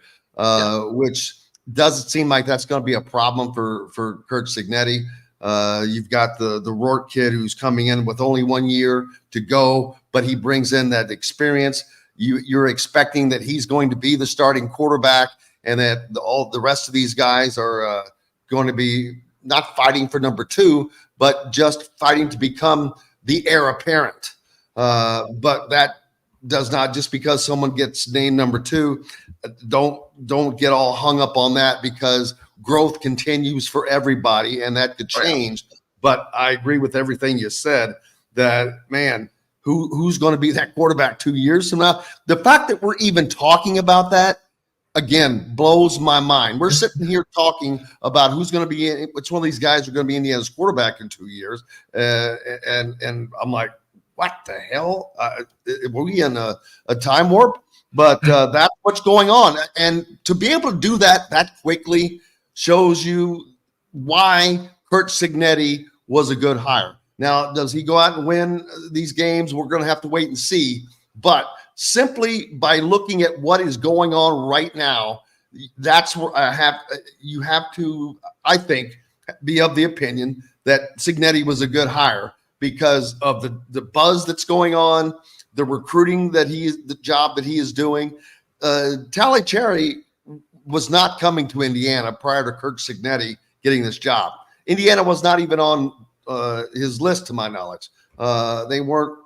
which doesn't seem like that's going to be a problem for Kurt Signetti. You've got the Rourke kid who's coming in with only 1 year to go, but he brings in that experience. You're expecting that he's going to be the starting quarterback, and that all the rest of these guys are going to be not fighting for number 2, but just fighting to become the heir apparent. But that does not, just because someone gets named number 2, don't get all hung up on that, because growth continues for everybody and that could change. But I agree with everything you said, that, man, who's going to be that quarterback 2 years from now? The fact that we're even talking about that, again, blows my mind. We're sitting here talking about who's going to be in, which one of these guys are going to be Indiana's quarterback in 2 years. And I'm like, what the hell? Were we in a time warp? But that's what's going on. And to be able to do that quickly shows you why Kurt Signetti was a good hire. Now, does he go out and win these games? We're going to have to wait and see. But simply by looking at what is going on right now, that's where you have to, I think, be of the opinion that Signetti was a good hire, because of the buzz that's going on, the recruiting the job that he is doing. Tally Cherry was not coming to Indiana prior to Kurt Signetti getting this job. Indiana was not even on his list, to my knowledge. They weren't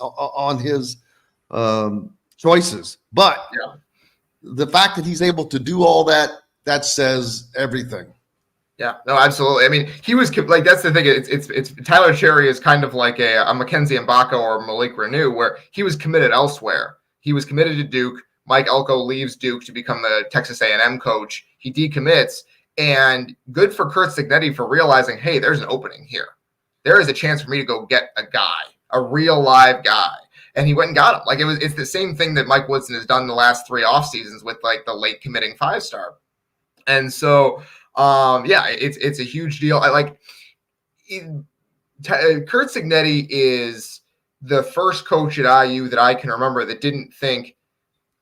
on his choices. But the fact that he's able to do all that says everything. Yeah, no, absolutely. I mean, he was like, that's the thing. It's Tyler Cherry is kind of like a Mackenzie Mbaka or Malik Renew, where he was committed elsewhere. He was committed to Duke. Mike Elko leaves Duke to become the Texas A&M coach. He decommits, and good for Kurt Signetti for realizing, hey, there's an opening here. There is a chance for me to go get a guy, a real live guy. And he went and got him. Like, it's the same thing that Mike Woodson has done the last 3 off seasons with like the late committing 5-star. And so, it's a huge deal. Kurt Signetti is the first coach at IU that I can remember that didn't think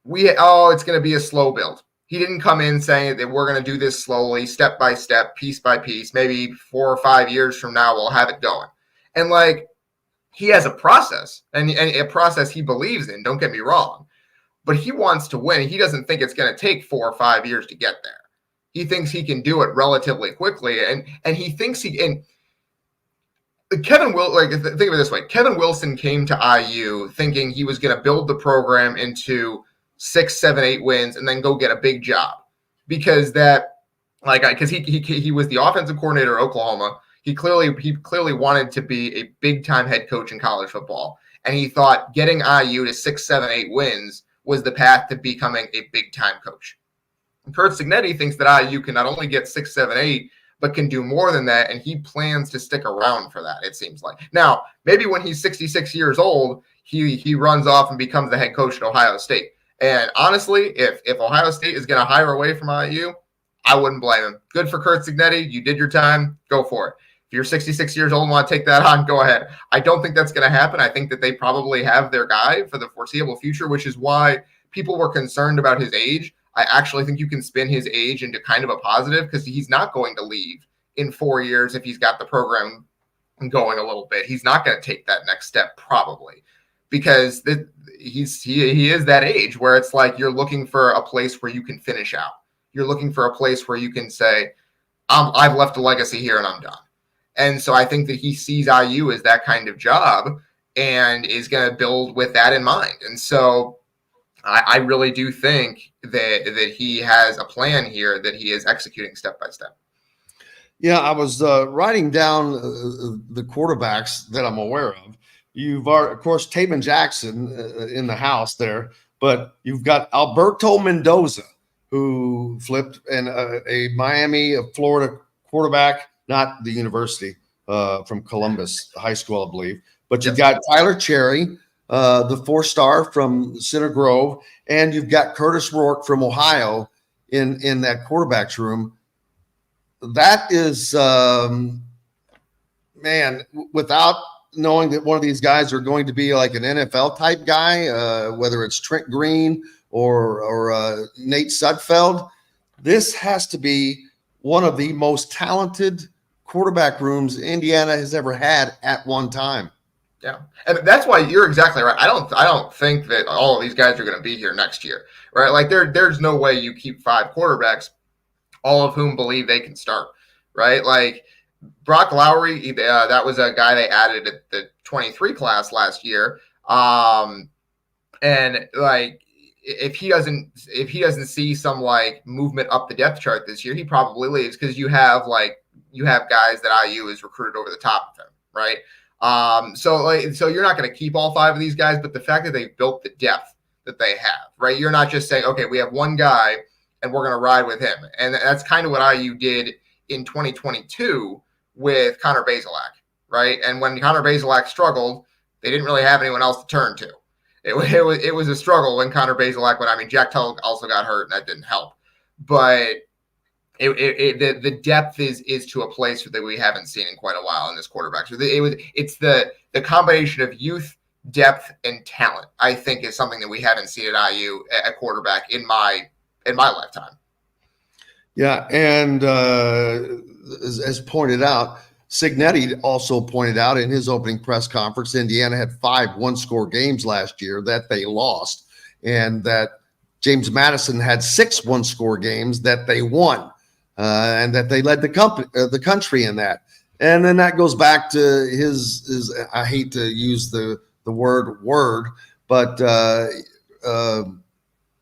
it's going to be a slow build. He didn't come in saying that we're going to do this slowly, step by step, piece by piece. Maybe 4 or 5 years from now, we'll have it going. And like, he has a process and a process he believes in. Don't get me wrong, but he wants to win. He doesn't think it's going to take 4 or 5 years to get there. He thinks he can do it relatively quickly, and he thinks he and Kevin Will think of it this way: Kevin Wilson came to IU thinking he was going to build the program into 6, 7, 8 wins and then go get a big job, because he was the offensive coordinator at Oklahoma. He clearly wanted to be a big time head coach in college football, and he thought getting IU to 6, 7, 8 wins was the path to becoming a big time coach. Kurt Signetti thinks that IU can not only get 6, 7, 8, but can do more than that, and he plans to stick around for that, it seems like. Now, maybe when he's 66 years old, he runs off and becomes the head coach at Ohio State. And honestly, if Ohio State is going to hire away from IU, I wouldn't blame him. Good for Kurt Signetti. You did your time. Go for it. If you're 66 years old and want to take that on, go ahead. I don't think that's going to happen. I think that they probably have their guy for the foreseeable future, which is why people were concerned about his age. I actually think you can spin his age into kind of a positive, because he's not going to leave in 4 years if he's got the program going a little bit. He's not going to take that next step probably, because he is that age where it's like you're looking for a place where you can finish out. You're looking for a place where you can say, I've left a legacy here and I'm done. And so I think that he sees IU as that kind of job and is going to build with that in mind. And so I really do think that he has a plan here that he is executing step by step. Yeah, I was writing down the quarterbacks that I'm aware of. You've, of course, Taven Jackson in the house there, but you've got Alberto Mendoza, who flipped, and a Miami, a Florida quarterback not the university, from Columbus High School, I believe. But you've got Tyler Cherry, the 4-star from Center Grove, and you've got Curtis Rourke from Ohio in that quarterback's room. That is, man, without knowing that one of these guys are going to be like an NFL type guy, whether it's Trent Green or Nate Sudfeld, this has to be one of the most talented quarterback rooms Indiana has ever had at one time. Yeah, and that's why you're exactly right. I don't think that all of these guys are going to be here next year, right? Like there's no way you keep 5 quarterbacks, all of whom believe they can start, right? Like Brock Lowry, that was a guy they added at the 23 class last year, and like if he doesn't see some like movement up the depth chart this year, he probably leaves because you have guys that IU has recruited over the top of him, right? So you're not going to keep all 5 of these guys, but the fact that they've built the depth that they have, right? You're not just saying, okay, we have one guy and we're going to ride with him. And that's kind of what IU did in 2022 with Connor Bazelak, right? And when Connor Bazelak struggled, they didn't really have anyone else to turn to. It was a struggle when Connor Bazelak went. I mean, Jack Tull also got hurt and that didn't help, but the depth is to a place that we haven't seen in quite a while in this quarterback. So it's the combination of youth, depth, and talent. I think is something that we haven't seen at IU at quarterback in my lifetime. Yeah, and as pointed out, Signetti also pointed out in his opening press conference, Indiana had 5 one-score games last year that they lost, and that James Madison had 6 one-score games that they won. And that they led the country in that. And then that goes back to his I hate to use the word, but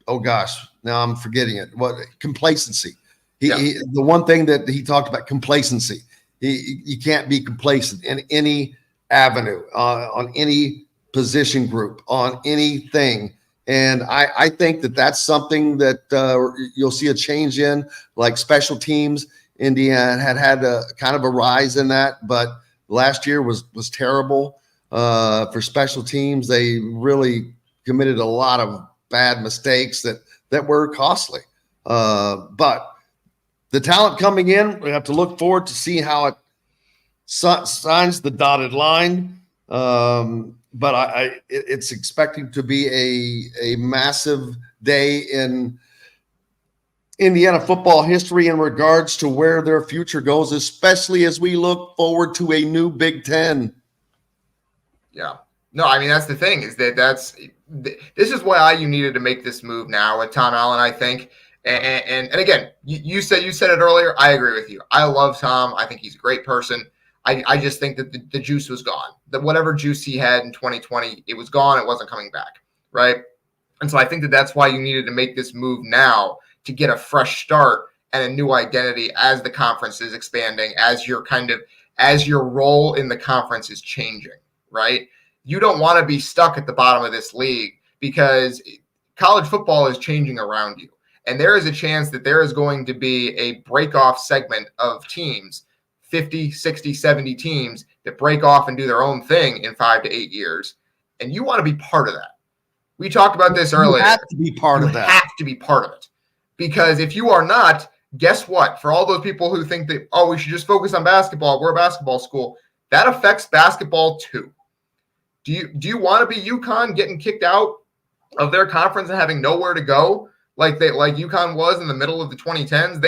oh gosh, now I'm forgetting it. What complacency? The one thing that he talked about, complacency. You can't be complacent in any avenue, on any position group, on anything. And I think that that's something that you'll see a change in, like special teams. Indiana had a kind of a rise in that, but last year was terrible for special teams. They really committed a lot of bad mistakes that were costly. But the talent coming in, we have to look forward to see how it signs the dotted line. But it's expecting to be a massive day in Indiana football history in regards to where their future goes, especially as we look forward to a new Big Ten. Yeah. No, I mean, that's the thing is this is why IU needed to make this move now with Tom Allen, I think. And again, you said it earlier. I agree with you. I love Tom. I think he's a great person. I just think that the juice was gone. That whatever juice he had in 2020, it was gone. It wasn't coming back, right? And so I think that's why you needed to make this move now to get a fresh start and a new identity as the conference is expanding, as your role in the conference is changing, right? You don't want to be stuck at the bottom of this league because college football is changing around you. And there is a chance that there is going to be a break-off segment of teams, 50, 60, 70 teams that break off and do their own thing in 5 to 8 years. And you want to be part of that. We talked about this earlier. You have to be part of that. You have to be part of it. Because if you are not, guess what? For all those people who think that, we should just focus on basketball, we're a basketball school, that affects basketball too. Do you want to be UConn getting kicked out of their conference and having nowhere to go? Like UConn was in the middle of the 2010s,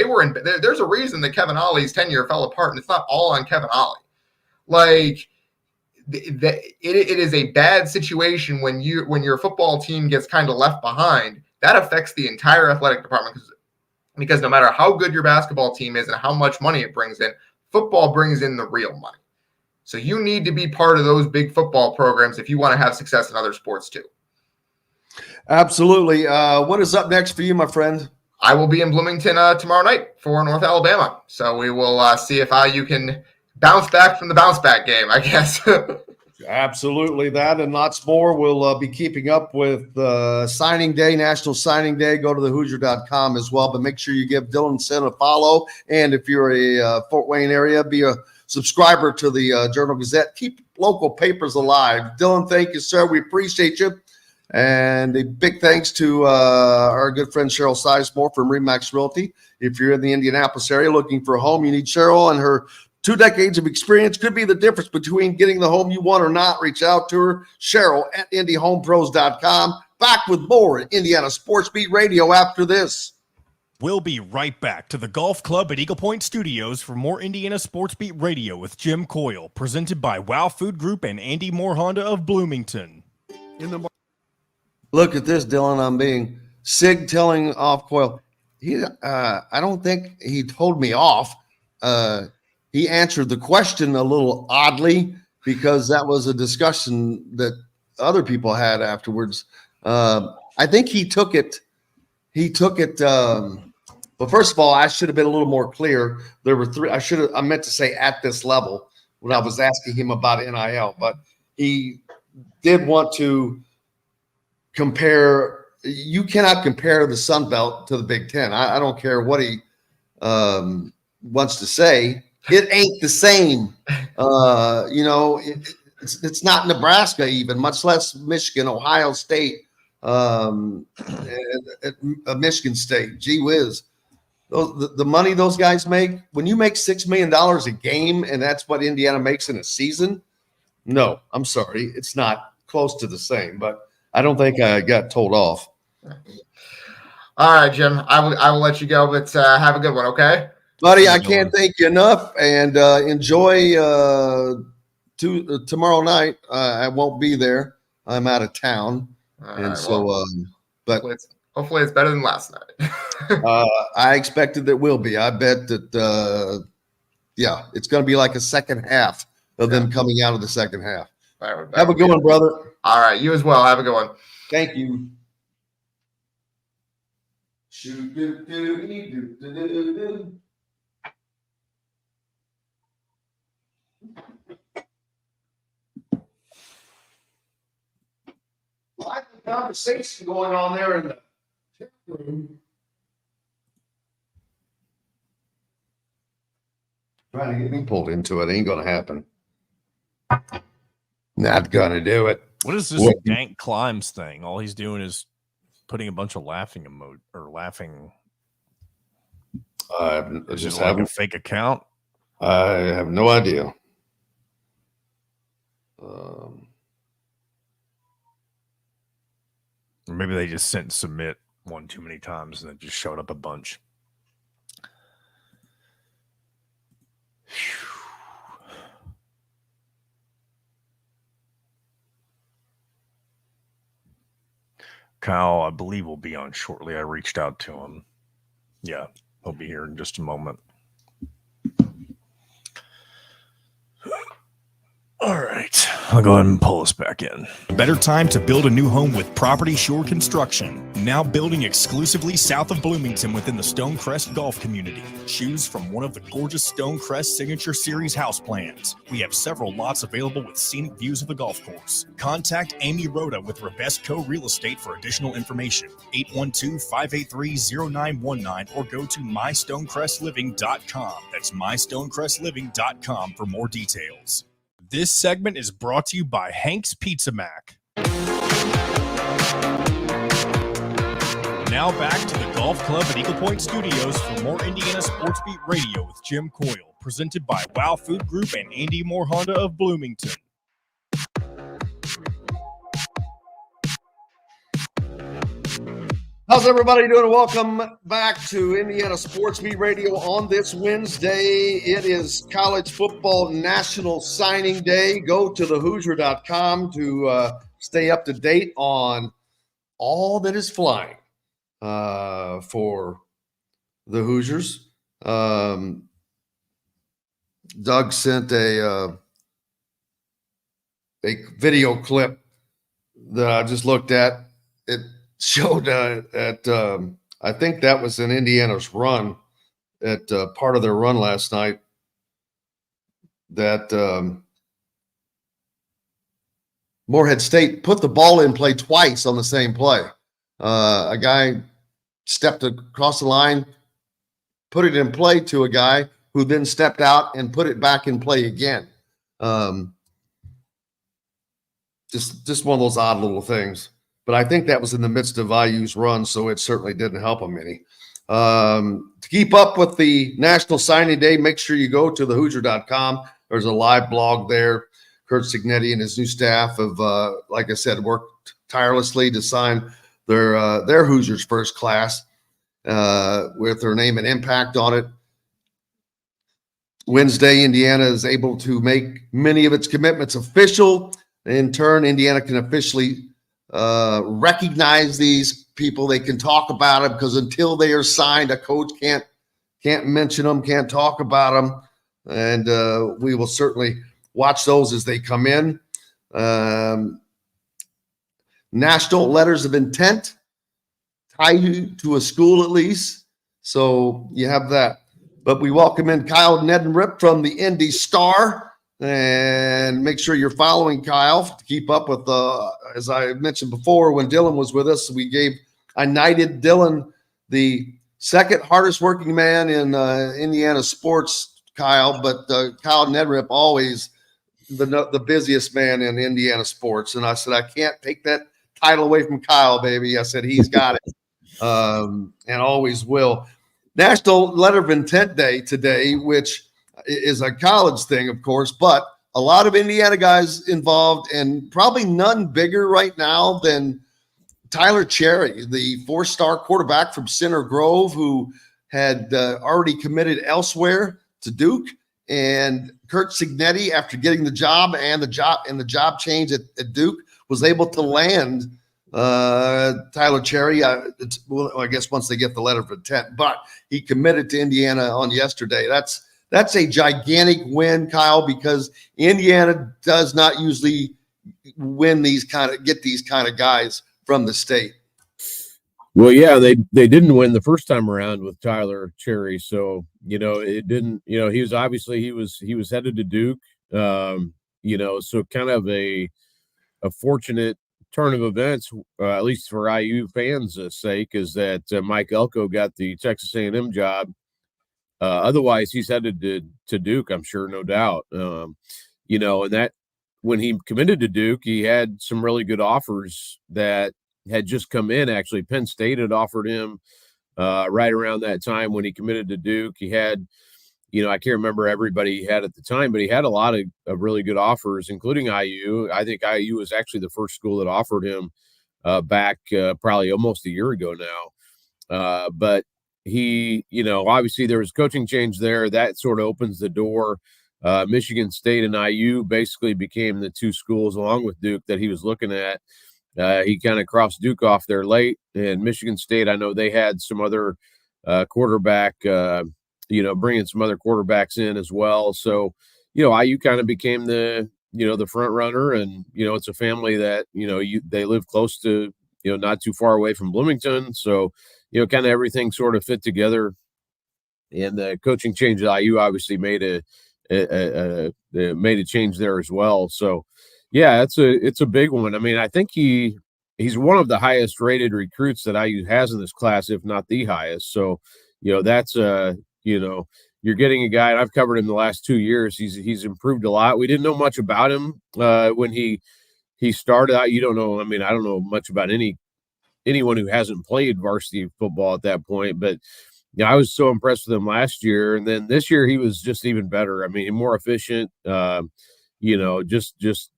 there's a reason that Kevin Ollie's tenure fell apart, and it's not all on Kevin Ollie. Like it is a bad situation when your football team gets kind of left behind. That affects the entire athletic department because no matter how good your basketball team is and how much money it brings in, football brings in the real money. So you need to be part of those big football programs if you want to have success in other sports too. Absolutely. What is up next for you, my friend? I will be in Bloomington tomorrow night for North Alabama. So we will see if you can bounce back from the bounce back game, I guess. Absolutely, that and lots more. We'll be keeping up with signing day, National Signing Day. Go to thehoosier.com as well, but make sure you give Dylan Sinn a follow. And if you're a Fort Wayne area, be a subscriber to the Journal Gazette. Keep local papers alive. Dylan, thank you, sir. We appreciate you. And a big thanks to our good friend Cheryl Sizemore from Remax Realty. If you're in the Indianapolis area looking for a home, you need Cheryl, and her 2 decades of experience could be the difference between getting the home you want or not. Reach out to her, Cheryl at IndyHomePros.com. Back with more at Indiana Sports Beat Radio after this. We'll be right back to the Golf Club at Eagle Point Studios for more Indiana Sports Beat Radio with Jim Coyle, presented by Wow Food Group and Andy Moore Honda of Bloomington. Look at this, Dylan. I'm being Sig telling off Coyle. I don't think he told me off. He answered the question a little oddly because that was a discussion that other people had afterwards. I think he took it. Well, first of all, I should have been a little more clear. There were 3. I meant to say at this level when I was asking him about NIL, but he did want to compare. You cannot compare the Sun Belt to the Big Ten. I don't care what he wants to say. It ain't the same. It's not Nebraska even, much less Michigan, Ohio State, Michigan State. Gee whiz. The money those guys make, when you make $6 million a game and that's what Indiana makes in a season, no, I'm sorry. It's not close to the same, but I don't think I got told off. All right, Jim. I will let you go, but have a good one, okay? Buddy, I can't thank you enough, and enjoy tomorrow night. I won't be there. I'm out of town, but hopefully it's better than last night. I expected it will be. I bet that it's going to be like a second half of them coming out of the second half. Have a good one, brother. All right, you as well. Have a good one. Thank you. Like the conversation going on there in the chat room. Trying to get me pulled into it ain't gonna happen. Not gonna do it. What is this dank climbs thing? All he's doing is putting a bunch of laughing emote or laughing. Is it like a fake account? I have no idea. Or maybe they just sent submit one too many times and it just showed up a bunch. Kyle, I believe, will be on shortly. I reached out to him. Yeah, he'll be here in just a moment. All right, I'll go ahead and pull us back in. A better time to build a new home with Property Shore Construction. Now building exclusively south of Bloomington within the Stonecrest Golf community. Choose from one of the gorgeous Stonecrest Signature Series house plans. We have several lots available with scenic views of the golf course. Contact Amy Rhoda with Revesco Real Estate for additional information. 812-583-0919 or go to mystonecrestliving.com. That's mystonecrestliving.com for more details. This segment is brought to you by Hank's Pizza Mac. Now back to the Golf Club at Eagle Point Studios for more Indiana Sports Beat Radio with Jim Coyle, presented by Wow Food Group and Andy Moore Honda of Bloomington. How's everybody doing? Welcome back to Indiana Sports Beat Radio on this Wednesday. It is college football national signing day. Go to thehoosier.com to stay up to date on all that is flying for the Hoosiers. Doug sent a video clip that I just looked at. It showed at I think that was in Indiana's run at part of their run last night that Morehead State put the ball in play twice on the same play. A guy stepped across the line, put it in play to a guy who then stepped out and put it back in play again. Just one of those odd little things. But I think that was in the midst of IU's run, so it certainly didn't help them any. To keep up with the National Signing Day, make sure you go to thehoosier.com. There's a live blog there. Kurt Signetti and his new staff have, like I said, worked tirelessly to sign their Hoosiers first class with their name and impact on it. Wednesday, Indiana is able to make many of its commitments official. In turn, Indiana can officially recognize these people. They can talk about them because until they are signed, a coach can't mention them, can't talk about them. And we will certainly watch those as they come in. National letters of intent tie you to a school at least. So you have that. But we welcome in Kyle Neddenriep from the Indy Star. And make sure you're following Kyle to keep up with, as I mentioned before, when Dylan was with us, I knighted Dylan the second hardest working man in Indiana sports, Kyle, but Kyle Neddenriep always the busiest man in Indiana sports. And I said, I can't take that title away from Kyle, baby. I said, he's got it and always will. National Letter of Intent Day today, which is a college thing, of course, but a lot of Indiana guys involved, and probably none bigger right now than Tyler Cherry, the 4-star quarterback from Center Grove, who had already committed elsewhere to Duke, and Kurt Signetti, after getting the job and the job change at Duke, was able to land Tyler Cherry. I guess once they get the letter of intent, but he committed to Indiana on yesterday. That's a gigantic win, Kyle, because Indiana does not usually get these kind of guys from the state. Well, yeah, they didn't win the first time around with Tyler Cherry, so it didn't. He was headed to Duke, so kind of a fortunate turn of events, at least for IU fans' sake, is that Mike Elko got the Texas A&M job. Otherwise, he's headed to Duke, I'm sure, no doubt. And that when he committed to Duke, he had some really good offers that had just come in. Actually, Penn State had offered him right around that time when he committed to Duke. He had, I can't remember everybody he had at the time, but he had a lot of really good offers, including IU. I think IU was actually the first school that offered him back probably almost a year ago now. But he, obviously there was coaching change there. That sort of opens the door. Michigan State and IU basically became the two schools along with Duke that he was looking at. He kind of crossed Duke off there late, and Michigan State, I know they had some other quarterback, bringing some other quarterbacks in as well. So, IU kind of became the front runner, and, it's a family that, they live close to, not too far away from Bloomington. So, kind of everything sort of fit together, and the coaching change at IU obviously made a change there as well. So, yeah, it's a big one. I mean, I think he's one of the highest rated recruits that IU has in this class, if not the highest. So, that's you're getting a guy, and I've covered him the last 2 years. He's improved a lot. We didn't know much about him when he started out. You don't know. I mean, I don't know much about anyone who hasn't played varsity football at that point, but I was so impressed with him last year, and then this year he was just even better. I mean, more efficient. Just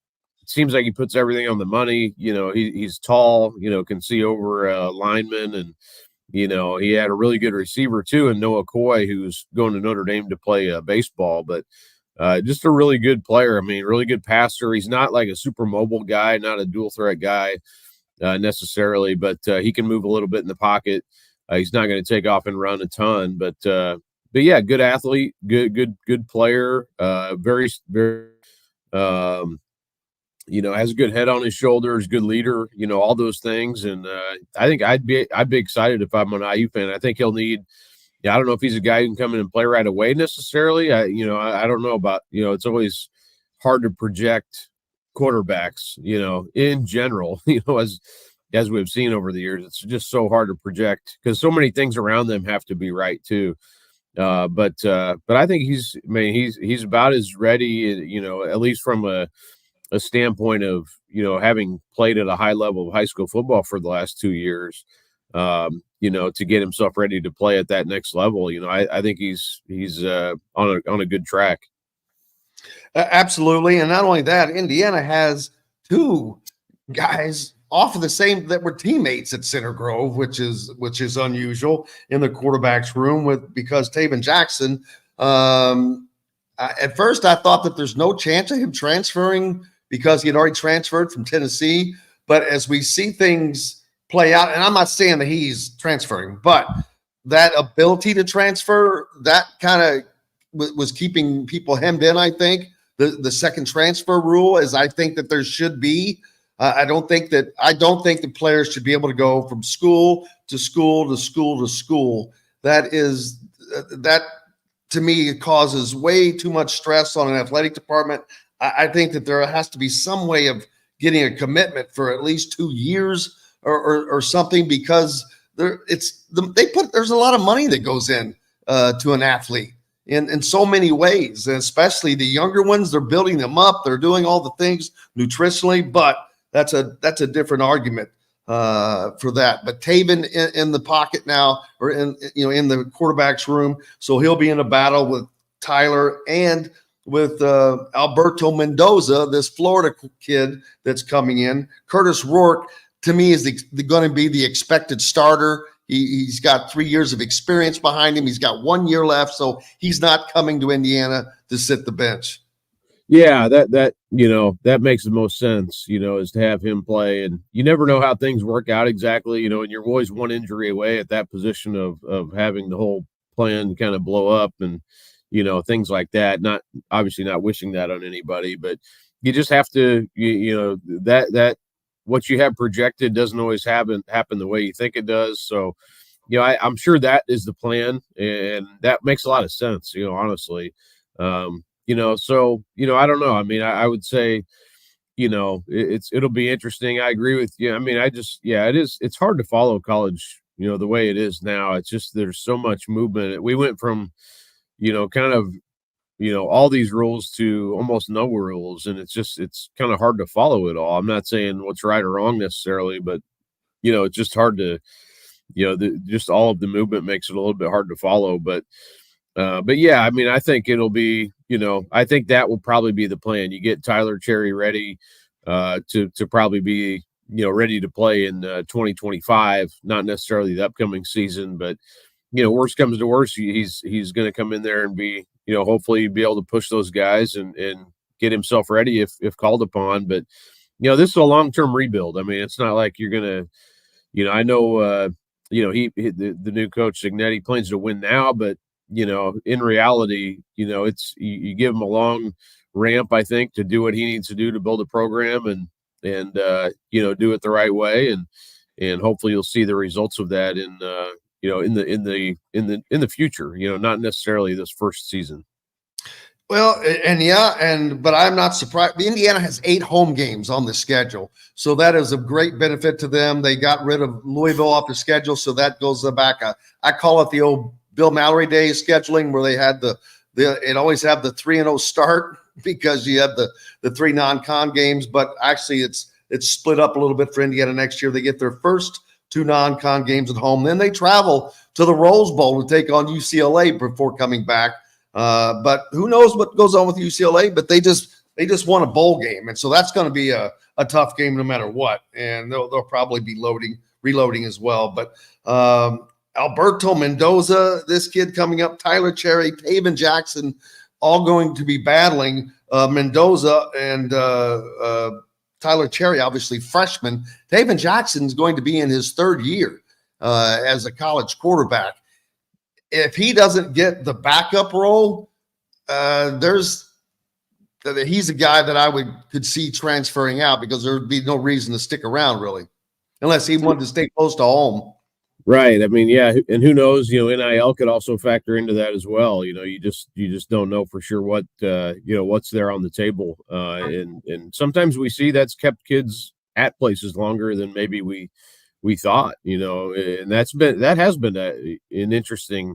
seems like he puts everything on the money. He's tall. Can see over linemen, and he had a really good receiver too, and Noah Coy, who's going to Notre Dame to play baseball, but just a really good player. I mean, really good passer. He's not like a super mobile guy, not a dual threat guy necessarily, but he can move a little bit in the pocket. He's not going to take off and run a ton, but yeah, good athlete, good player, very, very, has a good head on his shoulders, good leader, all those things. And I think I'd be excited if I'm an IU fan. I think he'll need, I don't know if he's a guy who can come in and play right away necessarily. I don't know about, it's always hard to project quarterbacks, in general, as we've seen over the years. It's just so hard to project because so many things around them have to be right too. But I think he's about as ready, at least from a standpoint of, having played at a high level of high school football for the last 2 years, to get himself ready to play at that next level. I think he's on a good track. Absolutely. And not only that, Indiana has 2 guys off of the same that were teammates at Center Grove, which is unusual in the quarterback's room because Taven Jackson, at first I thought that there's no chance of him transferring because he had already transferred from Tennessee. But as we see things play out, and I'm not saying that he's transferring, but that ability to transfer, that kind of was keeping people hemmed in, I think. The second transfer rule is I think that there should be. I don't think the players should be able to go from school to school to school to school. That to me causes way too much stress on an athletic department. I think that there has to be some way of getting a commitment for at least 2 years or something, because there's a lot of money that goes in to an athlete in so many ways, and especially the younger ones. They're building them up. They're doing all the things nutritionally, but that's a different argument for that. But Taven in the pocket now, or in the quarterback's room, so he'll be in a battle with Tyler and with Alberto Mendoza, this Florida kid that's coming in. Curtis Rourke, to me, is going to be the expected starter. He's got 3 years of experience behind him. He's got 1 year left, so he's not coming to Indiana to sit the bench. Yeah, that makes the most sense, is to have him play. And you never know how things work out exactly, and you're always one injury away at that position of having the whole plan kind of blow up and, things like that. Not obviously not wishing that on anybody, but you just have to, that what you have projected doesn't always happen the way you think it does. So, I'm sure that is the plan, and that makes a lot of sense, honestly. So, I don't know. I mean, I would say, it'll be interesting. I agree with you. I mean, it's hard to follow college, the way it is now. It's just, there's so much movement. We went from, kind of, all these rules to almost no rules. And it's kind of hard to follow it all. I'm not saying what's right or wrong necessarily, but, it's just hard to, just all of the movement makes it a little bit hard to follow. But yeah, I mean, I think it'll be, I think that will probably be the plan. You get Tyler Cherry ready to probably be, ready to play in 2025, not necessarily the upcoming season, but, worst comes to worst, he's going to come in there and be, hopefully be able to push those guys and get himself ready if called upon. But, this is a long-term rebuild. I mean, it's not like you're going to, I know, the new coach Signetti plans to win now, but, in reality, it's you give him a long ramp, I think, to do what he needs to do to build a program and do it the right way. And hopefully you'll see the results of that in the future, not necessarily this first season. Well, but I'm not surprised. Indiana has 8 home games on the schedule, so that is a great benefit to them. They got rid of Louisville off the schedule, so that goes back. I call it the old Bill Mallory days scheduling, where they had it always have the 3-0 start because you have the 3 non-con games, but actually it's split up a little bit for Indiana next year. They get their first 2 non-con games at home, then they travel to the Rose Bowl to take on UCLA before coming back. But who knows what goes on with UCLA? But they just won a bowl game, and so that's going to be a tough game no matter what. And they'll probably be reloading as well. But Alberto Mendoza, this kid coming up, Tyler Cherry, Taven Jackson, all going to be battling. Mendoza and Tyler Cherry, obviously freshman. Taven Jackson is going to be in his 3rd year as a college quarterback. If he doesn't get the backup role, he's a guy that I could see transferring out, because there would be no reason to stick around really, unless he wanted to stay close to home. Right. I mean, yeah, and who knows? NIL could also factor into that as well. You just don't know for sure what what's there on the table. And sometimes we see that's kept kids at places longer than maybe we thought. And that has been an interesting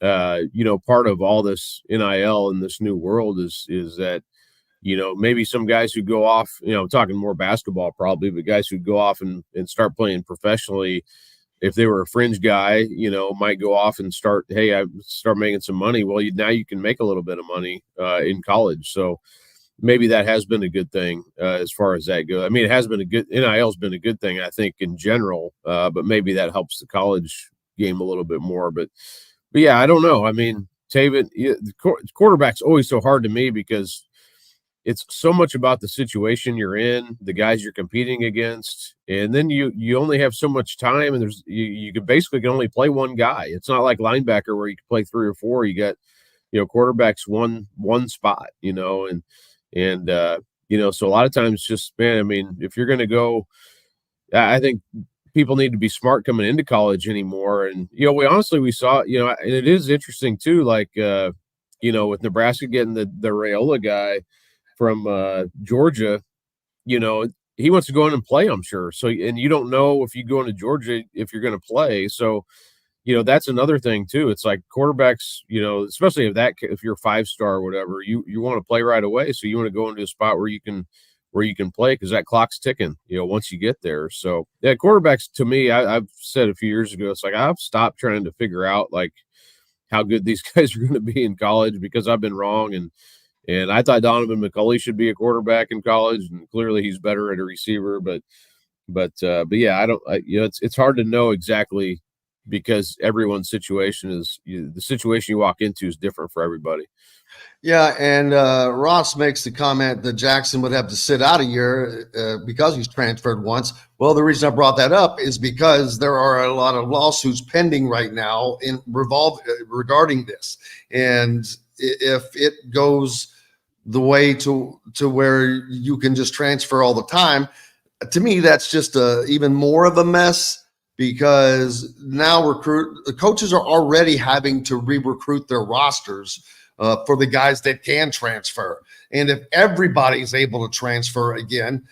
part of all this NIL in this new world is that maybe some guys who go off, I'm talking more basketball probably, but guys who go off and start playing professionally, if they were a fringe guy, might go off and start making some money. Well, now you can make a little bit of money in college. So maybe that has been a good thing as far as that goes. I mean, NIL has been a good thing, I think, in general, but maybe that helps the college game a little bit more. But yeah, I don't know. I mean, Taven, the quarterback's always so hard to me because it's so much about the situation you're in, the guys you're competing against, and then you only have so much time, and you can basically can only play one guy. It's not like linebacker where you can play 3 or 4. You got quarterbacks one spot, and so a lot of times just, man, I mean, if you're going to go, I think people need to be smart coming into college anymore. And we saw, and it is interesting too, like with Nebraska getting the Raiola guy from Georgia, he wants to go in and play, I'm sure. So, and you don't know if you go into Georgia if you're going to play. So, that's another thing too. It's like quarterbacks, especially if you're a 5-star or whatever, you want to play right away. So you want to go into a spot where you can play because that clock's ticking, once you get there. So yeah, quarterbacks to me, I've said a few years ago, it's like I've stopped trying to figure out like how good these guys are going to be in college because I've been wrong. And I thought Donovan McCulley should be a quarterback in college, and clearly he's better at a receiver. But yeah, it's hard to know exactly because everyone's situation is the situation you walk into is different for everybody. Yeah, and Ross makes the comment that Jackson would have to sit out a year because he's transferred once. Well, the reason I brought that up is because there are a lot of lawsuits pending right now regarding this, and if it goes the way to where you can just transfer all the time, to me that's just even more of a mess because now the coaches are already having to re-recruit their rosters for the guys that can transfer. And if everybody's able to transfer again,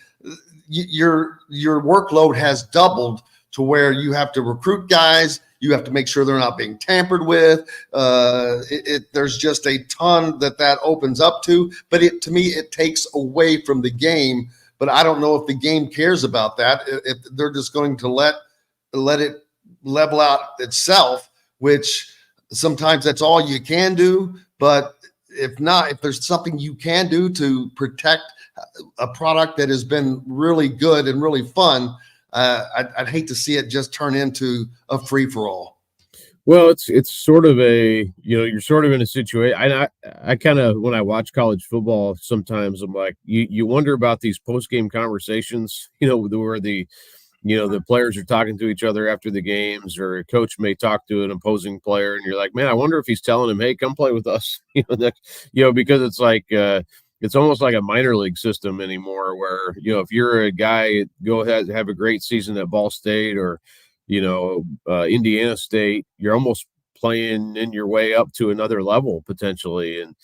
your workload has doubled to where you have to recruit guys. You have to make sure they're not being tampered with. There's just a ton that opens up to. But to me, it takes away from the game. But I don't know if the game cares about that. If they're just going to let it level out itself, which sometimes that's all you can do. But if not, if there's something you can do to protect a product that has been really good and really fun, I'd hate to see it just turn into a free for all. Well, it's sort of you're sort of in a situation. I kind of, when I watch college football, sometimes I'm like, you wonder about these post game conversations, where the players are talking to each other after the games, or a coach may talk to an opposing player, and you're like, man, I wonder if he's telling him, hey, come play with us, because it's like. It's almost like a minor league system anymore where, if you're a guy, go ahead and have a great season at Ball State or, Indiana State, you're almost playing in your way up to another level potentially. And,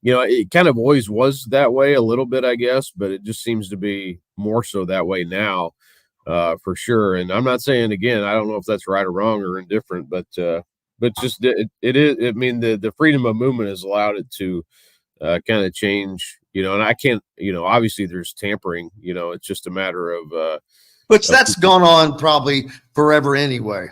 it kind of always was that way a little bit, I guess, but it just seems to be more so that way now for sure. And I'm not saying, again, I don't know if that's right or wrong or indifferent, but just it is, I mean, the freedom of movement has allowed it to kind of change, and I can't, obviously there's tampering, it's just a matter of, which that's gone on probably forever anyway.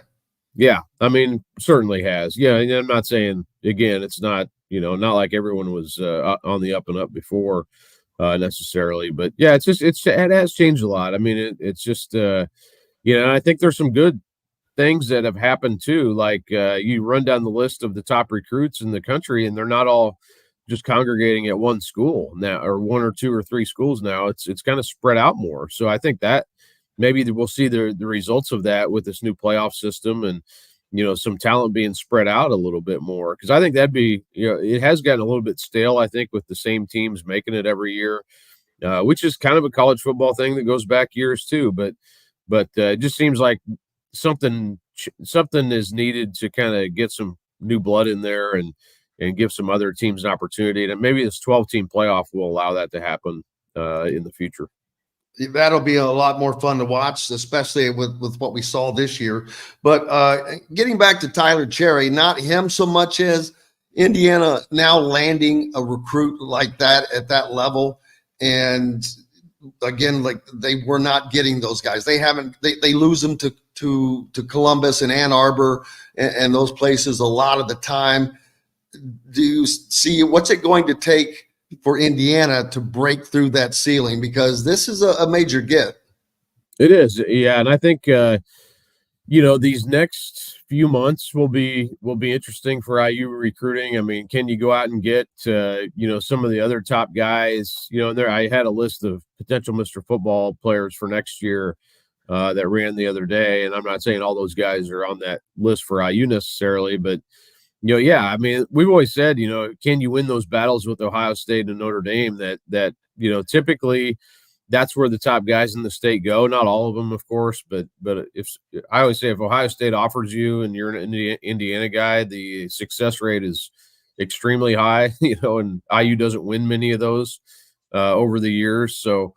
Yeah. I mean, certainly has. Yeah. And I'm not saying, again, it's not, not like everyone was on the up and up before necessarily, but yeah, it has changed a lot. I mean, it's just, I think there's some good things that have happened too. Like you run down the list of the top recruits in the country and they're not all just congregating at one school now, or 1 or 2 or 3 schools now. It's kind of spread out more. So I think that maybe we'll see the results of that with this new playoff system and, some talent being spread out a little bit more. Cause I think that'd be, it has gotten a little bit stale, I think, with the same teams making it every year, which is kind of a college football thing that goes back years too. But it just seems like something something is needed to kind of get some new blood in there and give some other teams an opportunity. And maybe this 12-team playoff will allow that to happen in the future. That'll be a lot more fun to watch, especially with what we saw this year. But getting back to Tyler Cherry, not him so much as Indiana now landing a recruit like that at that level. And again, like they were not getting those guys. They lose them to Columbus and Ann Arbor and those places a lot of the time. Do you see what's it going to take for Indiana to break through that ceiling? Because this is a major get. It is. Yeah. And I think, these next few months will be interesting for IU recruiting. I mean, can you go out and get, some of the other top guys, there, I had a list of potential Mr. Football players for next year that ran the other day. And I'm not saying all those guys are on that list for IU necessarily, but I mean, we've always said, can you win those battles with Ohio State and Notre Dame that typically that's where the top guys in the state go. Not all of them, of course, but if I always say if Ohio State offers you and you're an Indiana guy, the success rate is extremely high, and IU doesn't win many of those over the years. So,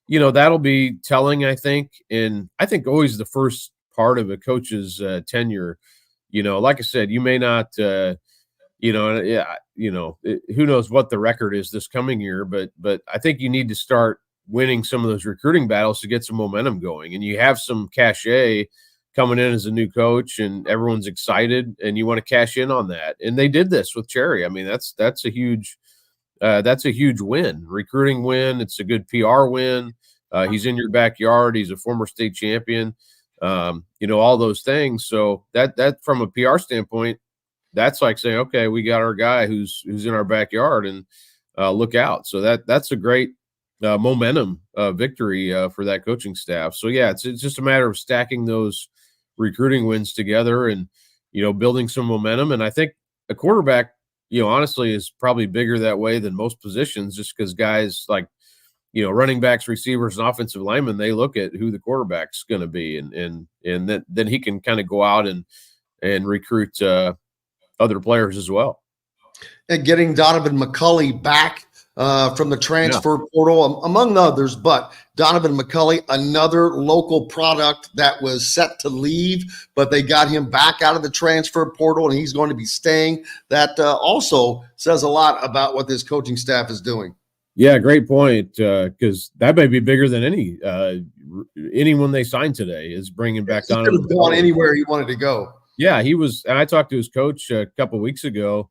that'll be telling, I think. And I think always the first part of a coach's tenure, like I said, you may not, who knows what the record is this coming year, but I think you need to start winning some of those recruiting battles to get some momentum going. And you have some cachet coming in as a new coach and everyone's excited and you want to cash in on that. And they did this with Cherry. I mean, that's a huge win, recruiting win. It's a good PR win. He's in your backyard. He's a former state champion. All those things. So that from a PR standpoint, that's like saying, okay, we got our guy who's in our backyard and look out. So that's a great momentum victory for that coaching staff. So yeah, it's just a matter of stacking those recruiting wins together and, building some momentum. And I think a quarterback, honestly is probably bigger that way than most positions, just because guys like, running backs, receivers, and offensive linemen, they look at who the quarterback's going to be, and then he can kind of go out and recruit other players as well. And getting Donovan McCulley back from the transfer portal, among others, but Donovan McCulley, another local product that was set to leave, but they got him back out of the transfer portal, and he's going to be staying. That also says a lot about what this coaching staff is doing. Yeah, great point. Because that may be bigger than anyone they signed today is bringing back Donovan. He could have gone anywhere he wanted to go. Yeah, he was. And I talked to his coach a couple of weeks ago,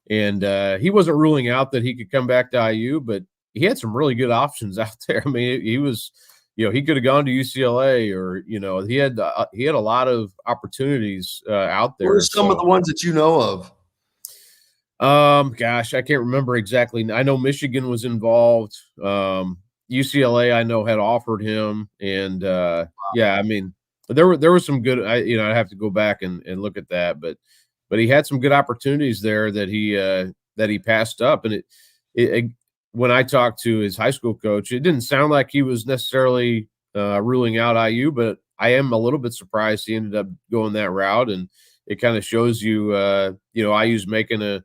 and he wasn't ruling out that he could come back to IU, but he had some really good options out there. I mean, he was, he could have gone to UCLA, or he had a lot of opportunities out there. What are some of the ones that you know of? Gosh, I can't remember exactly. I know Michigan was involved. UCLA, I know, had offered him, and yeah, I mean, there was some good. I have to go back and look at that, but he had some good opportunities there that he passed up. And it when I talked to his high school coach, it didn't sound like he was necessarily ruling out IU, but I am a little bit surprised he ended up going that route, and it kind of shows you, IU's making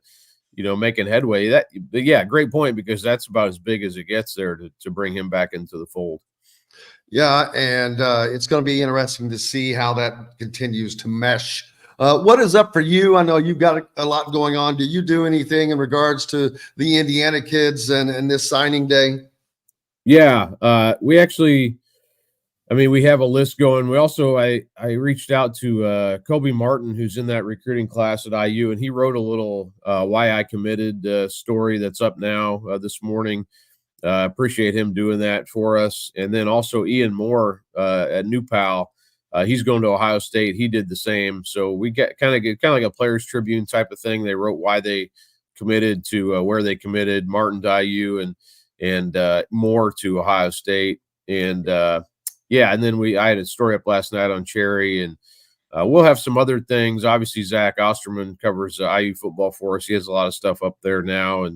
making headway. But yeah, great point, because that's about as big as it gets there to bring him back into the fold. Yeah, and it's going to be interesting to see how that continues to mesh. What is up for you? I know you've got a lot going on. Do you do anything in regards to the Indiana kids and this signing day? Yeah, we actually, we have a list going. We also, I reached out to Kobe Martin, who's in that recruiting class at IU, and he wrote a little why I committed story that's up now this morning. Appreciate him doing that for us. And then also Ian Moore at New Pal. He's going to Ohio State. He did the same. So we get kind of like a Players Tribune type of thing. They wrote why they committed to where they committed, Martin to IU and Moore to Ohio State. And yeah, and then I had a story up last night on Cherry, and we'll have some other things. Obviously, Zach Osterman covers IU football for us. He has a lot of stuff up there now,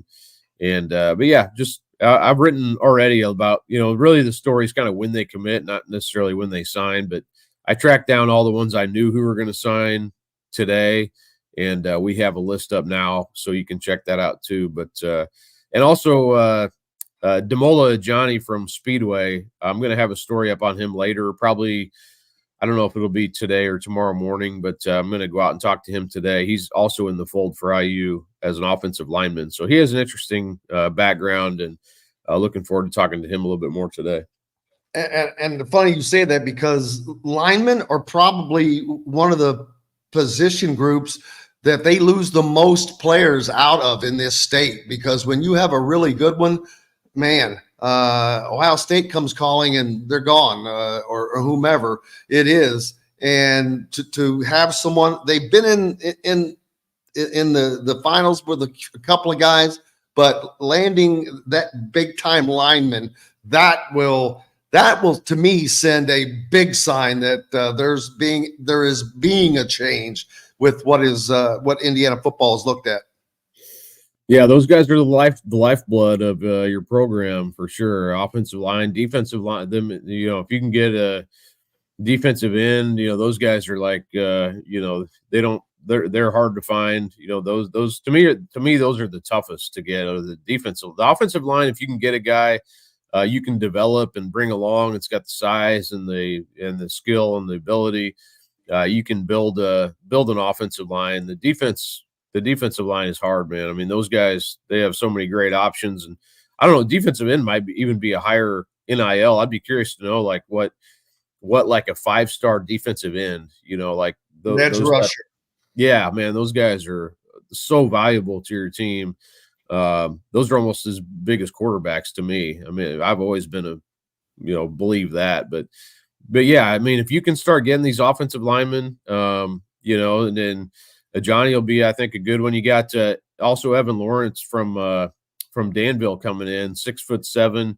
but yeah, just I've written already about really the story is kind of when they commit, not necessarily when they sign, but I tracked down all the ones I knew who were going to sign today, and we have a list up now, so you can check that out too. But and also Demola Johnny from Speedway, I'm going to have a story up on him later, probably. I don't know if it'll be today or tomorrow morning, but I'm going to go out and talk to him today. He's also in the fold for IU as an offensive lineman. So he has an interesting background, and looking forward to talking to him a little bit more today. And funny you say that, because linemen are probably one of the position groups that they lose the most players out of in this state, because when you have a really good one, man, Ohio State comes calling and they're gone, or whomever it is. And to have someone, they've been in the finals with a couple of guys, but landing that big time lineman, that will to me send a big sign that there is being a change with what Indiana football is looked at. Yeah, those guys are the lifeblood of your program for sure. Offensive line, defensive line. Them, if you can get a defensive end, those guys are like, they're hard to find. Those to me, those are the toughest to get. Or the offensive line. If you can get a guy, you can develop and bring along. It's got the size and the skill and the ability. You can build an offensive line. The defensive line is hard, man. I mean, those guys, they have so many great options. And I don't know, defensive end might even be a higher NIL. I'd be curious to know like what like a 5-star defensive end, like those rusher. Yeah, man, those guys are so valuable to your team. Those are almost as big as quarterbacks to me. I mean, I've always been believe that, but yeah, I mean, if you can start getting these offensive linemen, and then Johnny will be, I think, a good one. You got also Evan Lawrence from Danville coming in, 6'7",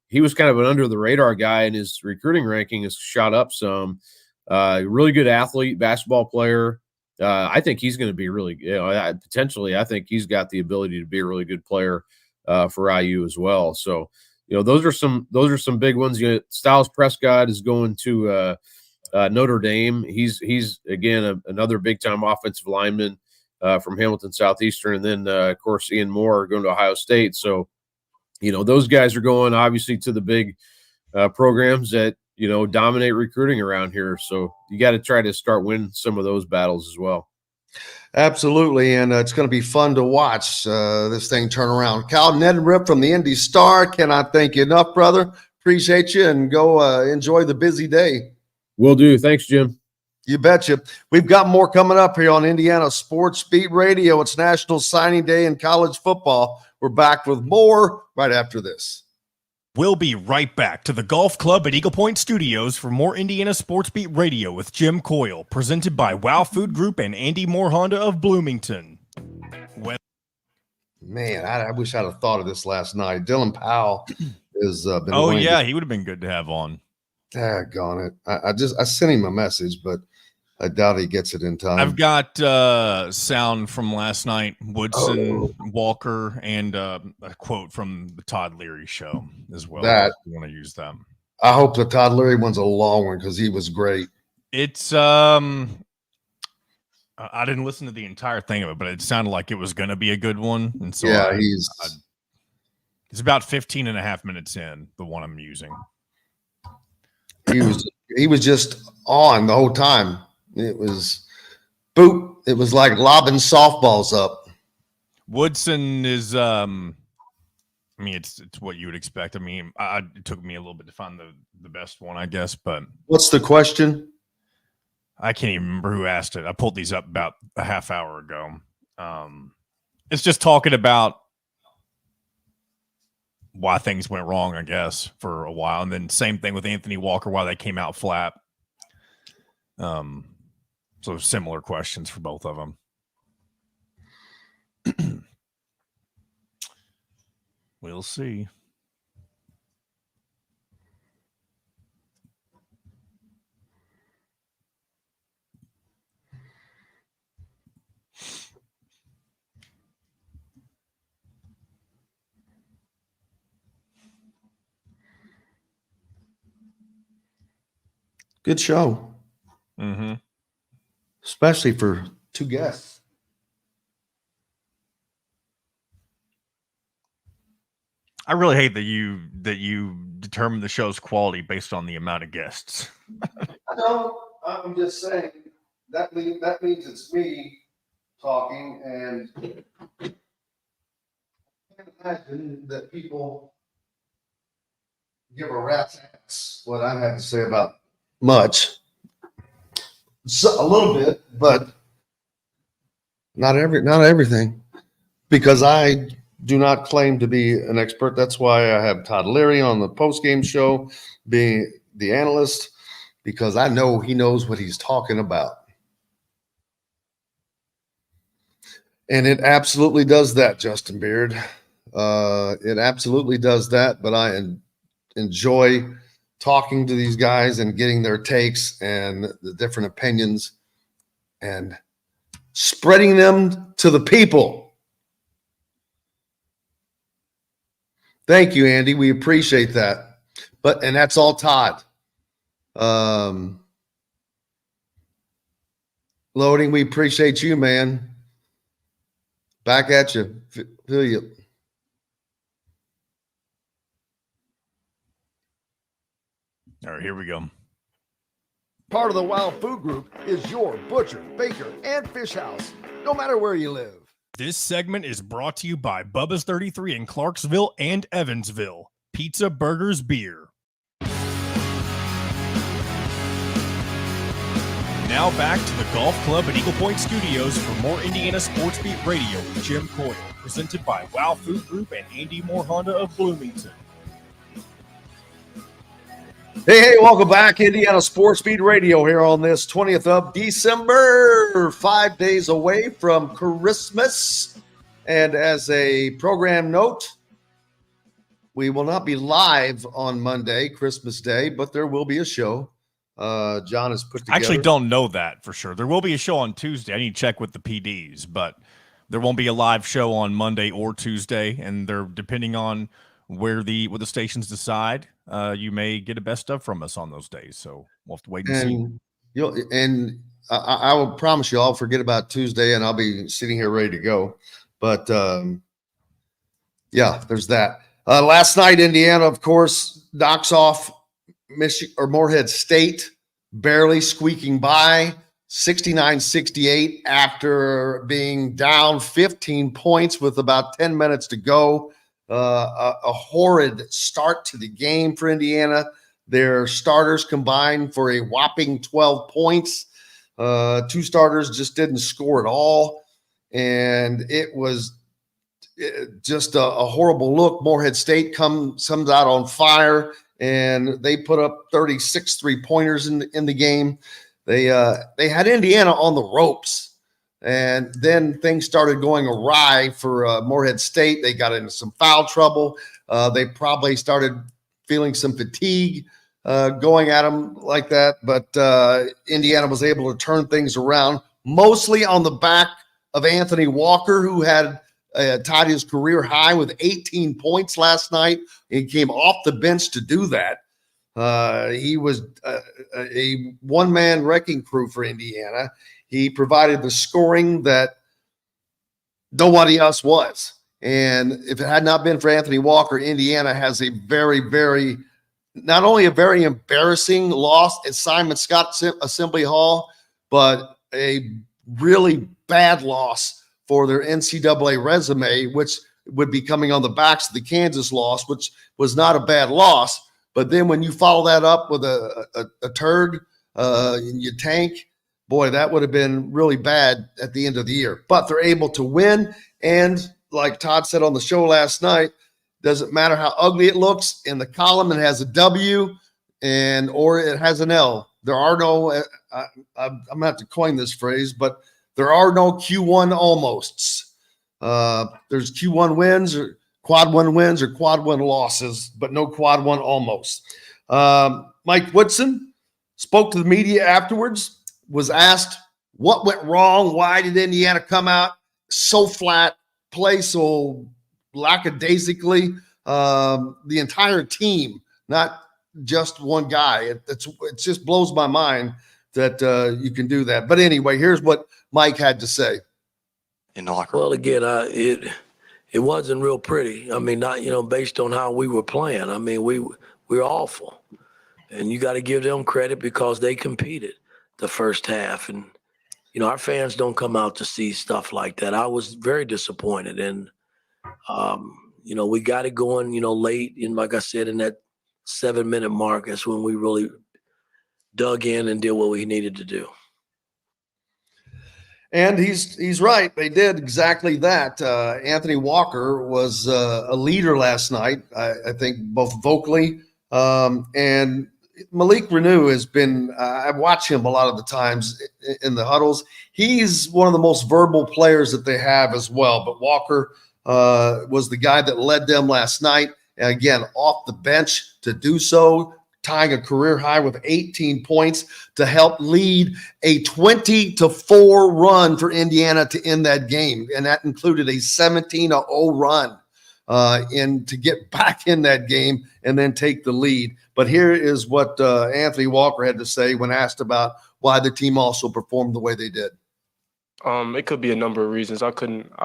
he was kind of an under the radar guy, and his recruiting ranking has shot up some. Really good athlete, basketball player. I think he's going to be really, potentially, I think he's got the ability to be a really good player for IU as well. So, those are some big ones. Styles Prescott is going to Notre Dame. He's again another big time offensive lineman from Hamilton Southeastern, and then of course Ian Moore going to Ohio State. So those guys are going obviously to the big programs that dominate recruiting around here. So you got to try to start winning some of those battles as well. Absolutely, and it's going to be fun to watch this thing turn around. Cal Neddenriep from the Indy Star, cannot thank you enough, brother. Appreciate you, and go enjoy the busy day. Will do. Thanks, Jim. You betcha. We've got more coming up here on Indiana Sports Beat Radio. It's National Signing Day in college football. We're back with more right after this. We'll be right back to the Golf Club at Eagle Point Studios for more Indiana Sports Beat Radio with Jim Coyle, presented by Wow Food Group and Andy Moore Honda of Bloomington. Man, I wish I'd have thought of this last night. Dylan Powell has been. Oh yeah, he would have been good to have on. Daggone it! I sent him a message, but I doubt he gets it in time. I've got sound from last night, Woodson, Walker, and a quote from the Todd Leary show as well. That you want to use them. I hope the Todd Leary one's a long one because he was great. It's I didn't listen to the entire thing of it, but it sounded like it was going to be a good one. And so yeah, it's about 15 and a half minutes in, the one I'm using. He was just on the whole time. It was boop. It was like lobbing softballs up. Woodson is it's what you would expect. It took me a little bit to find the best one, I guess, but what's the question? I can't even remember who asked it. I pulled these up about a half hour ago. It's just talking about why things went wrong, I guess, for a while. And then same thing with Anthony Walker, why they came out flat. So similar questions for both of them. We'll see. Good show. Mm-hmm. Especially for two guests. I really hate that you determine the show's quality based on the amount of guests. No, I'm just saying that means it's me talking, and I can't imagine that people give a rat's ass what I have to say about much. So, a little bit, but not everything, because I do not claim to be an expert. That's why I have Todd Leary on the post-game show, being the analyst, because I know he knows what he's talking about. And it absolutely does that, Justin Beard. It absolutely does that, but I enjoy talking to these guys and getting their takes and the different opinions and spreading them to the people. Thank you, Andy. We appreciate that. And that's all Todd. Loading, we appreciate you, man. Back at you. Feel you. All right, here we go. Part of the Wow Food Group is your butcher, baker, and fish house, no matter where you live. This segment is brought to you by Bubba's 33 in Clarksville and Evansville. Pizza, burgers, beer. Now back to the Golf Club at Eagle Point Studios for more Indiana Sports Beat Radio with Jim Coyle, presented by Wow Food Group and Andy Moore Honda of Bloomington. Hey, welcome back. Indiana Sports Beat Radio here on this 20th of December, 5 days away from Christmas. And as a program note, we will not be live on Monday, Christmas Day, but there will be a show. John has put together. I actually don't know that for sure. There will be a show on Tuesday. I need to check with the PDs, but there won't be a live show on Monday or Tuesday. And they're depending on where the stations decide. You may get a best of from us on those days. So we'll have to wait and see. I will promise you I'll forget about Tuesday and I'll be sitting here ready to go. But yeah, there's that. Last night, Indiana, of course, knocks off Morehead State, barely squeaking by 69-68 after being down 15 points with about 10 minutes to go. A horrid start to the game for Indiana. Their starters combined for a whopping 12 points. Two starters just didn't score at all. And it was just a horrible look. Morehead State comes out on fire, and they put up 36 3-pointers in the game. They had Indiana on the ropes. And then things started going awry for Morehead State. They got into some foul trouble. They probably started feeling some fatigue going at them like that. But Indiana was able to turn things around, mostly on the back of Anthony Walker, who had tied his career high with 18 points last night. He came off the bench to do that. He was a one-man wrecking crew for Indiana. He provided the scoring that nobody else was. And if it had not been for Anthony Walker, Indiana has a very, very, not only a very embarrassing loss at Simon Scott Assembly Hall, but a really bad loss for their NCAA resume, which would be coming on the backs of the Kansas loss, which was not a bad loss. But then when you follow that up with a turd and you tank, boy, that would have been really bad at the end of the year. But they're able to win. And like Todd said on the show last night, doesn't matter how ugly it looks in the column, it has a W or it has an L. There are no, I'm going to have to coin this phrase, but there are no Q1 almosts. There's Q1 wins or quad one wins or quad one losses, but no quad one almost. Mike Woodson spoke to the media afterwards, was asked what went wrong. Why did Indiana come out so flat, play so lackadaisically? The entire team, not just one guy. It just blows my mind that you can do that. But anyway, here's what Mike had to say. In the locker room. Well, again, it wasn't real pretty. I mean, not based on how we were playing. I mean, we were awful, and you got to give them credit because they competed the first half, and our fans don't come out to see stuff like that. I was very disappointed, and we got it going, late, and like I said, in that 7-minute mark, that's when we really dug in and did what we needed to do. And he's right. They did exactly that. Anthony Walker was a leader last night, I think, both vocally and Malik Renew has been. I've watched him a lot of the times in the huddles. He's one of the most verbal players that they have as well. But Walker was the guy that led them last night. And again, off the bench to do so, tying a career high with 18 points to help lead a 20-4 run for Indiana to end that game. And that included a 17-0 run to get back in that game and then take the lead. But here is what Anthony Walker had to say when asked about why the team also performed the way they did. It could be a number of reasons. I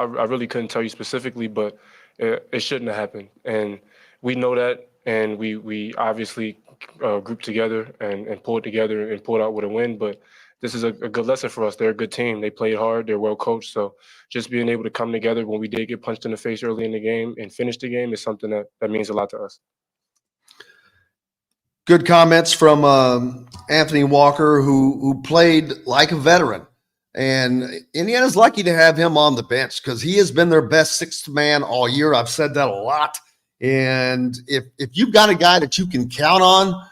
really couldn't tell you specifically, but it shouldn't have happened. And we know that, and we obviously grouped together and pulled together and pulled out with a win. But this is a good lesson for us. They're a good team. They played hard. They're well coached. So just being able to come together when we did get punched in the face early in the game and finish the game is something that means a lot to us. Good comments from Anthony Walker, who played like a veteran. And Indiana's lucky to have him on the bench because he has been their best sixth man all year. I've said that a lot. And if you've got a guy that you can count on,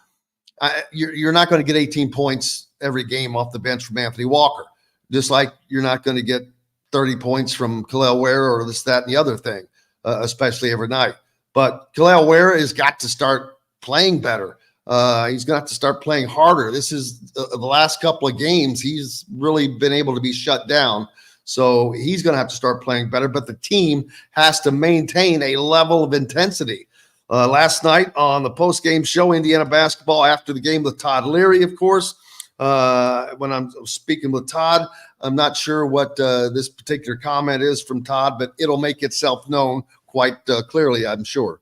you're not going to get 18 points every game off the bench from Anthony Walker, just like you're not going to get 30 points from Khalil Ware or this, that, and the other thing, especially every night. But Khalil Ware has got to start playing better. He's going to have to start playing harder. This is the last couple of games. He's really been able to be shut down. So he's going to have to start playing better, but the team has to maintain a level of intensity. Last night on the post-game show, Indiana basketball, after the game with Todd Leary, of course, when I'm speaking with Todd, I'm not sure what this particular comment is from Todd, but it'll make itself known quite clearly, I'm sure.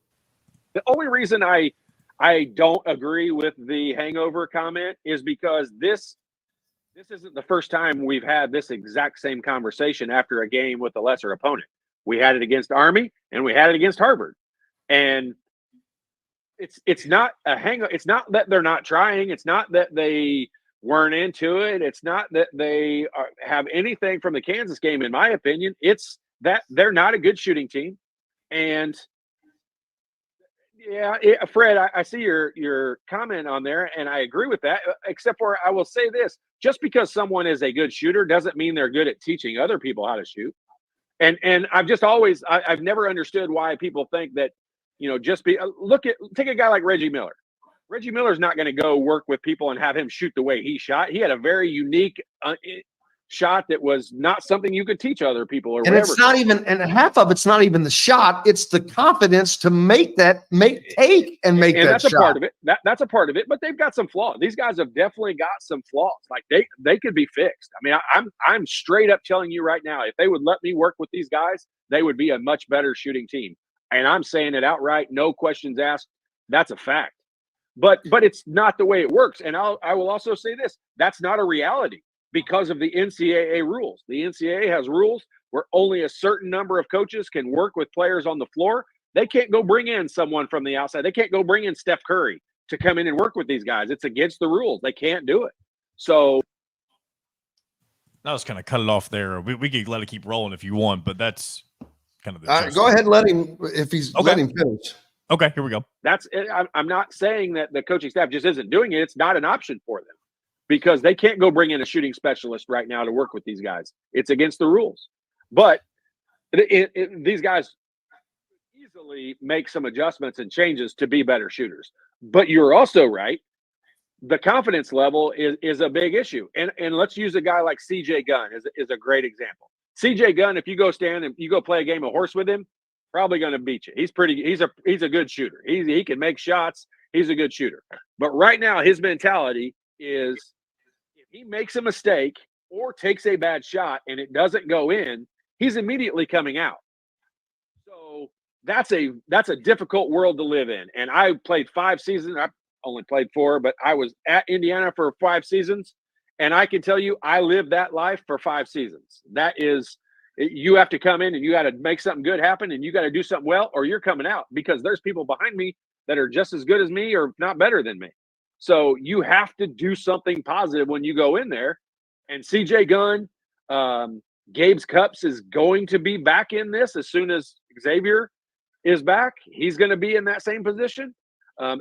The only reason I don't agree with the hangover comment is because this isn't the first time we've had this exact same conversation after a game with a lesser opponent. We had it against Army and we had it against Harvard. And it's not a hangover. It's not that they're not trying. It's not that they weren't into it. It's not that they have anything from the Kansas game, in my opinion. It's that they're not a good shooting team. And yeah, Fred, I see your comment on there, and I agree with that, except for I will say this. Just because someone is a good shooter doesn't mean they're good at teaching other people how to shoot. And I've never understood why people think that, take a guy like Reggie Miller. Reggie Miller's not going to go work with people and have him shoot the way he shot. He had a very unique shot that was not something you could teach other people or whatever. It's not even, and half of it's not even the shot. It's the confidence to make that that's shot. A part of it. That's a part of it, but they've got some flaws. These guys have definitely got some flaws. Like they could be fixed. I mean, I'm straight up telling you right now, if they would let me work with these guys, they would be a much better shooting team. And I'm saying it outright, no questions asked. That's a fact. But it's not the way it works. And I will also say this, that's not a reality. Because of the NCAA rules. The NCAA has rules where only a certain number of coaches can work with players on the floor. They can't go bring in someone from the outside. They can't go bring in Steph Curry to come in and work with these guys. It's against the rules. They can't do it. So I was kind of cut it off there. We could let it keep rolling if you want, but that's kind of the go ahead and let him, if he's let him finish. Okay, here we go. I'm not saying that the coaching staff just isn't doing it. It's not an option for them. Because they can't go bring in a shooting specialist right now to work with these guys. It's against the rules. But these guys easily make some adjustments and changes to be better shooters. But you're also right. The confidence level is a big issue. And let's use a guy like C.J. Gunn is a great example. C.J. Gunn, if you go stand and you go play a game of horse with him, probably going to beat you. He's a good shooter. He can make shots. he's a good shooter. But right now, his mentality is if he makes a mistake or takes a bad shot and it doesn't go in, he's immediately coming out. So that's a difficult world to live in. And I played 5 seasons. I only played 4, but I was at Indiana for 5 seasons. And I can tell you, I lived that life for 5 seasons. That is, you have to come in and you got to make something good happen and you got to do something well, or you're coming out, because there's people behind me that are just as good as me or not better than me. So you have to do something positive when you go in there. And CJ Gunn, Gabe's Cups is going to be back in this as soon as Xavier is back. He's going to be in that same position.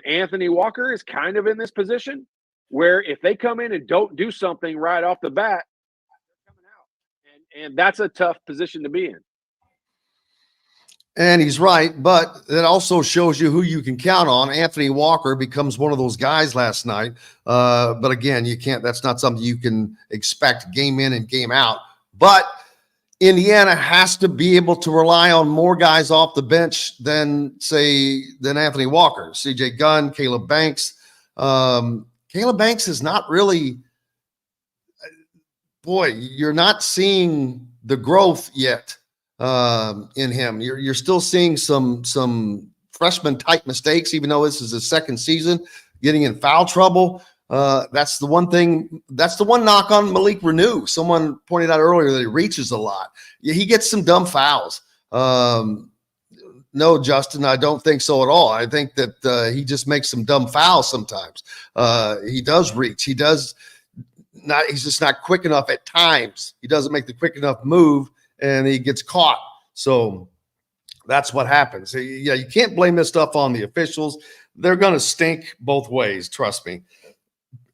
Anthony Walker is kind of in this position where if they come in and don't do something right off the bat, they're coming out. And that's a tough position to be in. And he's right, but it also shows you who you can count on. Anthony Walker becomes one of those guys last night. But again, you can't, that's not something you can expect game in and game out. But Indiana has to be able to rely on more guys off the bench than Anthony Walker. CJ Gunn, Caleb Banks. Caleb Banks is not really, boy, you're not seeing the growth yet in him. You're still seeing some freshman type mistakes, even though this is his second season, getting in foul trouble. That's the one thing. That's the one knock on Malik Renew. Someone pointed out earlier that he reaches a lot. Yeah, he gets some dumb fouls. No, Justin, I don't think so at all. I think that he just makes some dumb fouls sometimes. He does reach. He does not. He's just not quick enough at times. He doesn't make the quick enough move, and he gets caught. So that's what happens. Yeah, you can't blame this stuff on the officials. They're going to stink both ways. Trust me.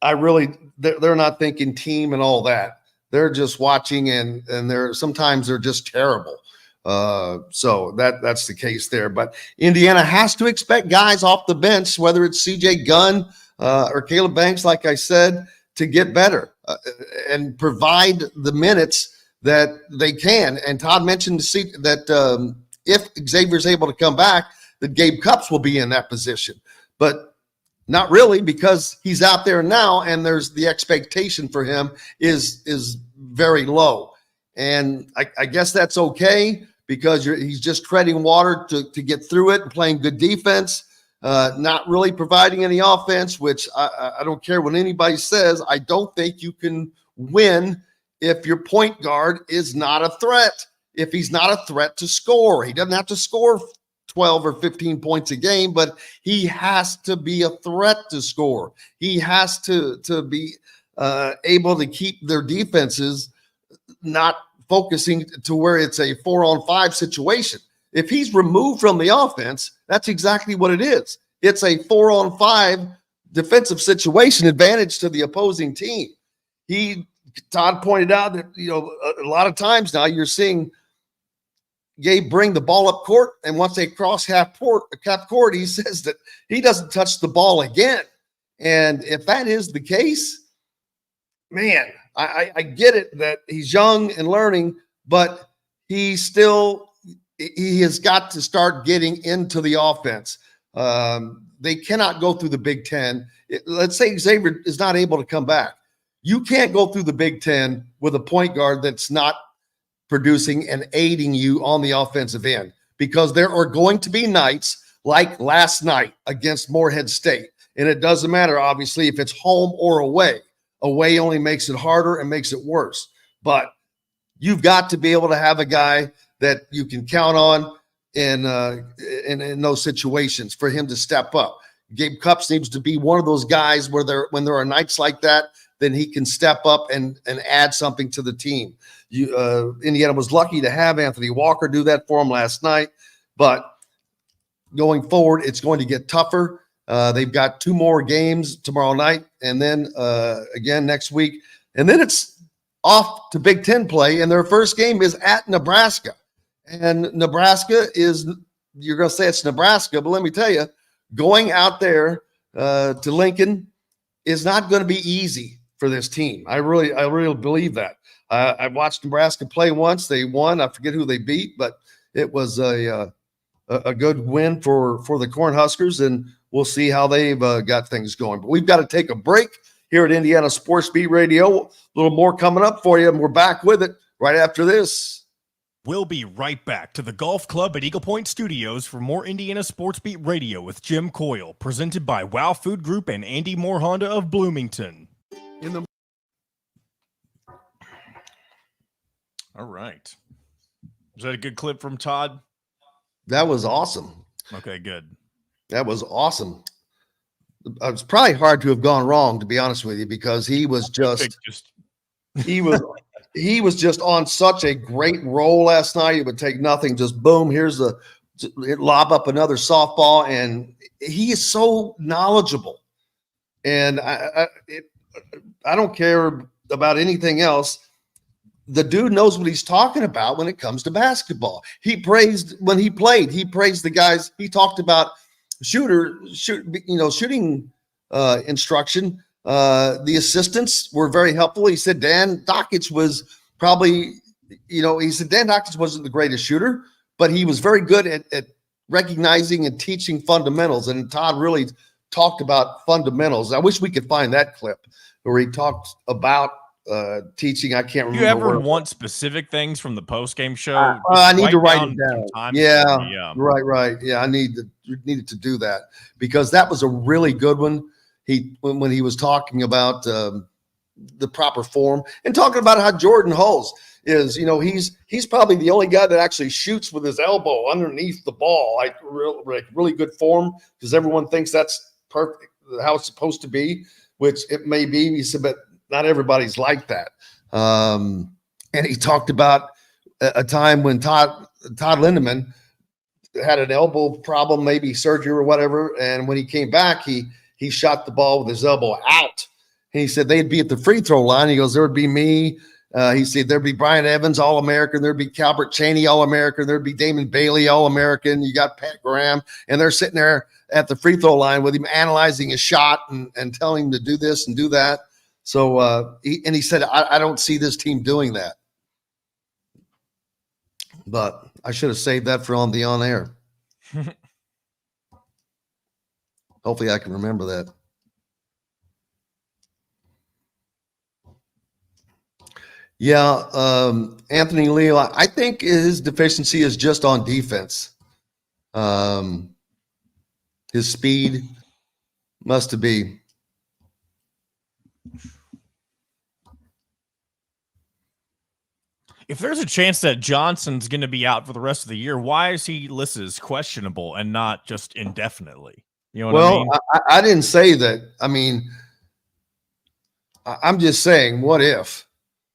They're not thinking team and all that. They're just watching, and sometimes they're just terrible. So that's the case there. But Indiana has to expect guys off the bench, whether it's CJ Gunn or Caleb Banks, like I said, to get better and provide the minutes that they can. And Todd mentioned that if Xavier's able to come back, that Gabe Cups will be in that position. But not really, because he's out there now, and there's the expectation for him is very low. And I guess that's okay, because he's just treading water to get through it and playing good defense, not really providing any offense, which I don't care what anybody says. I don't think you can win if your point guard is not a threat. If he's not a threat to score, he doesn't have to score 12 or 15 points a game, but he has to be a threat to score. He has to be able to keep their defenses not focusing to where it's a 4-on-5 situation. If he's removed from the offense, that's exactly what it is. It's a 4-on-5 defensive situation, advantage to the opposing team. Todd pointed out that, a lot of times now you're seeing Gabe bring the ball up court, and once they cross half court, he says that he doesn't touch the ball again. And if that is the case, man, I get it that he's young and learning, but he has got to start getting into the offense. They cannot go through the Big Ten. Let's say Xavier is not able to come back. You can't go through the Big Ten with a point guard that's not producing and aiding you on the offensive end, because there are going to be nights like last night against Morehead State. And it doesn't matter, obviously, if it's home or away. Away only makes it harder and makes it worse. But you've got to be able to have a guy that you can count on in those situations for him to step up. Gabe Cups needs to be one of those guys where when there are nights like that, then he can step up and add something to the team. Indiana was lucky to have Anthony Walker do that for him last night, but going forward, it's going to get tougher. They've got 2 more games tomorrow night, and then again next week, and then it's off to Big Ten play, and their first game is at Nebraska. And Nebraska you're going to say it's Nebraska, but let me tell you, going out there to Lincoln is not going to be easy for this team. I really believe that. I watched Nebraska play once. They won. I forget who they beat, but it was a good win for the Cornhuskers. And we'll see how they've got things going. But we've got to take a break here at Indiana Sports Beat Radio. A little more coming up for you, and we're back with it right after this. We'll be right back to the Golf Club at Eagle Point Studios for more Indiana Sports Beat Radio with Jim Coyle, presented by Wow Food Group and Andy Moore Honda of Bloomington. All right. Was that a good clip from Todd? That was awesome. Okay, good. That was awesome. It's probably hard to have gone wrong, to be honest with you, because he was he was just on such a great roll last night. It would take nothing. Just boom, here's lob up another softball, and he is so knowledgeable. And I don't care about anything else. The dude knows what he's talking about when it comes to basketball. He praised when he played. He praised the guys. He talked about shooting instruction. The assistants were very helpful. He said Dan Dockich was probably, he said Dan Dockich wasn't the greatest shooter, but he was very good at recognizing and teaching fundamentals. And Todd really talked about fundamentals. I wish we could find that clip where he talked about teaching. I can't remember. Do you ever want specific things from the post-game show? I need to write it down. Yeah, right. Yeah, I needed to do that because that was a really good one. When he was talking about the proper form and talking about how Jordan Hulls is, he's probably the only guy that actually shoots with his elbow underneath the ball, like really good form, because everyone thinks that's perfect how it's supposed to be, which it may be. He said, but not everybody's like that. And he talked about a time when Todd Lindemann had an elbow problem, maybe surgery or whatever, and when he came back, he shot the ball with his elbow out. And he said they'd be at the free throw line. He goes, there would be me. He said there'd be Brian Evans, All-American. There'd be Calbert Chaney, All-American. There'd be Damon Bailey, All-American. You got Pat Graham. And they're sitting there at the free throw line with him analyzing his shot and telling him to do this and do that. So he said, I don't see this team doing that. But I should have saved that for on air. Hopefully I can remember that. Yeah, Anthony Leo, I think his deficiency is just on defense. His speed must be. If there's a chance that Johnson's going to be out for the rest of the year, why is he listed as questionable and not just indefinitely? You know what I mean? I didn't say that. I mean, I'm just saying, what if?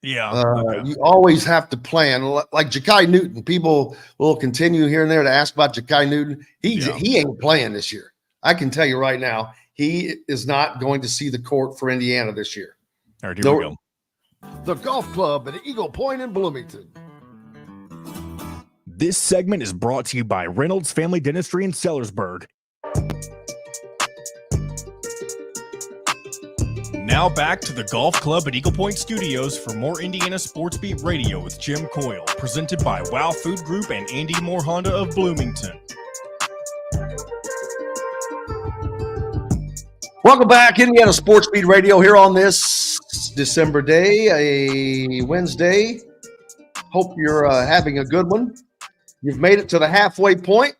Yeah. You always have to plan. Like Ja'Kai Newton, people will continue here and there to ask about Ja'Kai Newton. He ain't playing this year. I can tell you right now, he is not going to see the court for Indiana this year. All right, here we go. The Golf Club at Eagle Point in Bloomington. This segment is brought to you by Reynolds Family Dentistry in Sellersburg. Now back to the Golf Club at Eagle Point Studios for more Indiana Sports Beat Radio with Jim Coyle, presented by Wow Food Group and Andy Moore Honda of Bloomington. Welcome back, Indiana Sports Beat Radio here on this December day, a Wednesday. Hope you're having a good one. You've made it to the halfway point.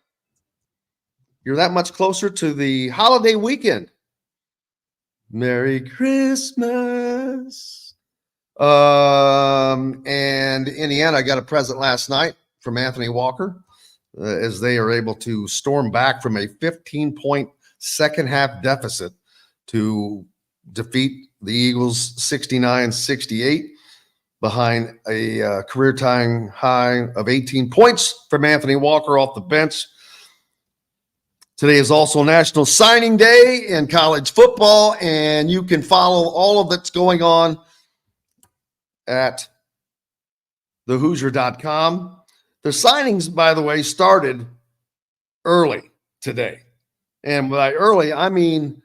You're that much closer to the holiday weekend. Merry Christmas. And Indiana got a present last night from Anthony Walker as they are able to storm back from a 15-point second-half deficit to defeat the Eagles 69-68 behind a career-tying high of 18 points from Anthony Walker off the bench. Today is also National Signing Day in college football, and you can follow all of that's going on at thehoosier.com. The signings, by the way, started early today. And by early, I mean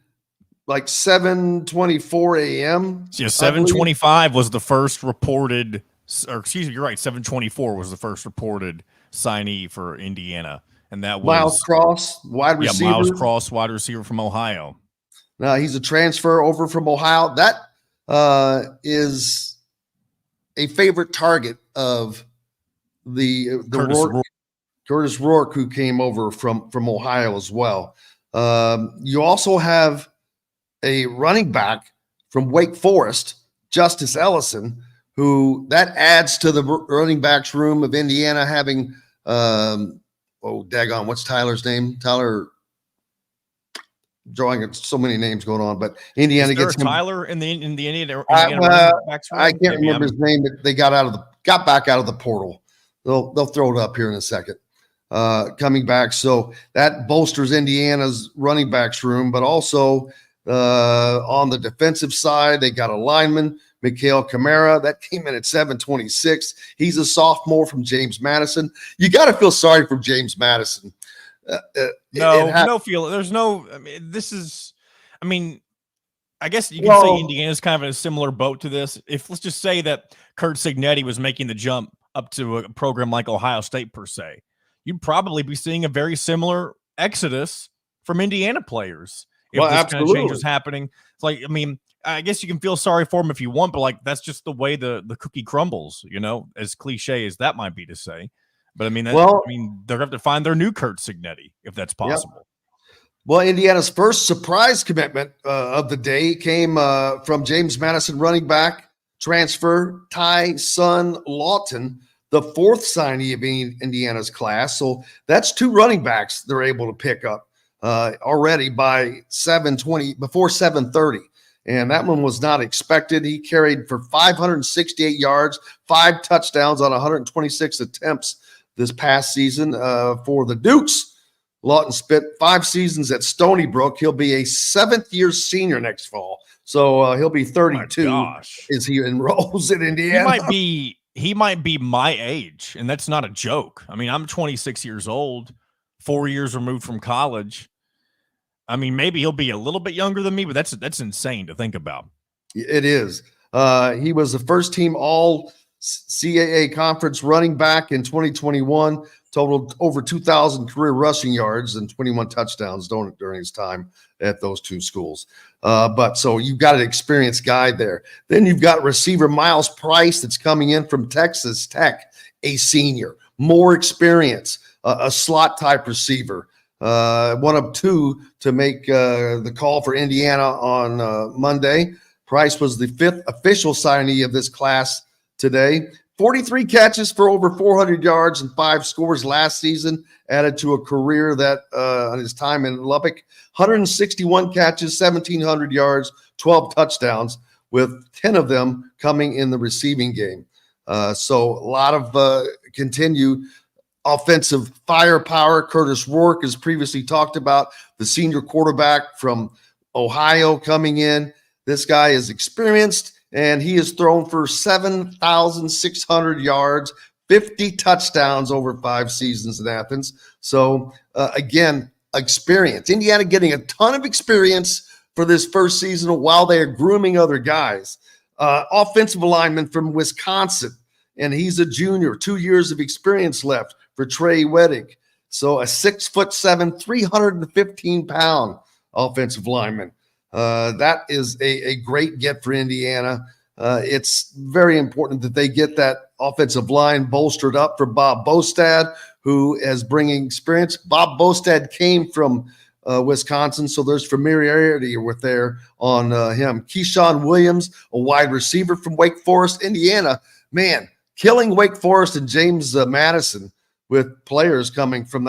like 7:24 a.m. Yeah, 7:25 was the first reported, or excuse me, you're right, 7:24 was the first reported signee for Indiana. and that was Miles Cross, wide receiver. Miles Cross, wide receiver from Ohio. Now he's a transfer over from Ohio. That is a favorite target of the Curtis Rourke, who came over from Ohio as well. You also have a running back from Wake Forest, Justice Ellison, who that adds to the running backs room of Indiana having daggone, what's Tyler's name? Tyler, drawing so many names going on, but Indiana gets him. Tyler in the Indiana running backs room? I can't remember his name, but they got back out of the portal. They'll throw it up here in a second. Coming back, so that bolsters Indiana's running backs room, but also on the defensive side, they got a lineman, Mikhail Kamara, that came in at 726. He's a sophomore from James Madison. You got to feel sorry for James Madison. There's no. I mean, I guess you can say Indiana's kind of in a similar boat to this. If let's just say that Kurt Signetti was making the jump up to a program like Ohio State per se, you'd probably be seeing a very similar exodus from Indiana players if this kind of change was happening. It's like, I mean, I guess you can feel sorry for them if you want, but like that's just the way the cookie crumbles, you know, as cliche as that might be to say. But I mean, they're going to have to find their new Kurt Signetti if that's possible. Yep. Well, Indiana's first surprise commitment of the day came from James Madison running back transfer Ty Sun Lawton, the fourth signee of Indiana's class. So that's two running backs they're able to pick up already by 7:20 before 7:30. And that one was not expected. He carried for 568 yards, 5 touchdowns on 126 attempts this past season for the Dukes. Lawton spent 5 seasons at Stony Brook. He'll be a 7th-year senior next fall. So he'll be 32 as he enrolls in Indiana. He might be my age, and that's not a joke. I mean, I'm 26 years old, 4 years removed from college. I mean, maybe he'll be a little bit younger than me, but that's insane to think about. It is. He was the first team all CAA conference running back in 2021, totaled over 2,000 career rushing yards and 21 touchdowns during his time at those two schools. But so you've got an experienced guy there. Then you've got receiver Miles Price that's coming in from Texas Tech, a senior, more experience, a slot type receiver. One of two to make the call for Indiana on Monday. Price was the 5th official signee of this class today. 43 catches for over 400 yards and 5 scores last season, added to a career that on his time in Lubbock. 161 catches, 1,700 yards, 12 touchdowns, with 10 of them coming in the receiving game. So a lot of continued offensive firepower. Curtis Rourke, as previously talked about, the senior quarterback from Ohio coming in. This guy is experienced, and he has thrown for 7,600 yards, 50 touchdowns over 5 seasons in Athens. So, again, experience. Indiana getting a ton of experience for this first season while they are grooming other guys. Offensive lineman from Wisconsin, and he's a junior, 2 years of experience left for Trey Weddick. So a 6'7", 315-pound offensive lineman. That is a great get for Indiana. It's very important that they get that offensive line bolstered up for Bob Bostad, who is bringing experience. Bob Bostad came from Wisconsin, so there's familiarity with there on him. Keyshawn Williams, a wide receiver from Wake Forest, Indiana. Man, killing Wake Forest and James Madison with players coming from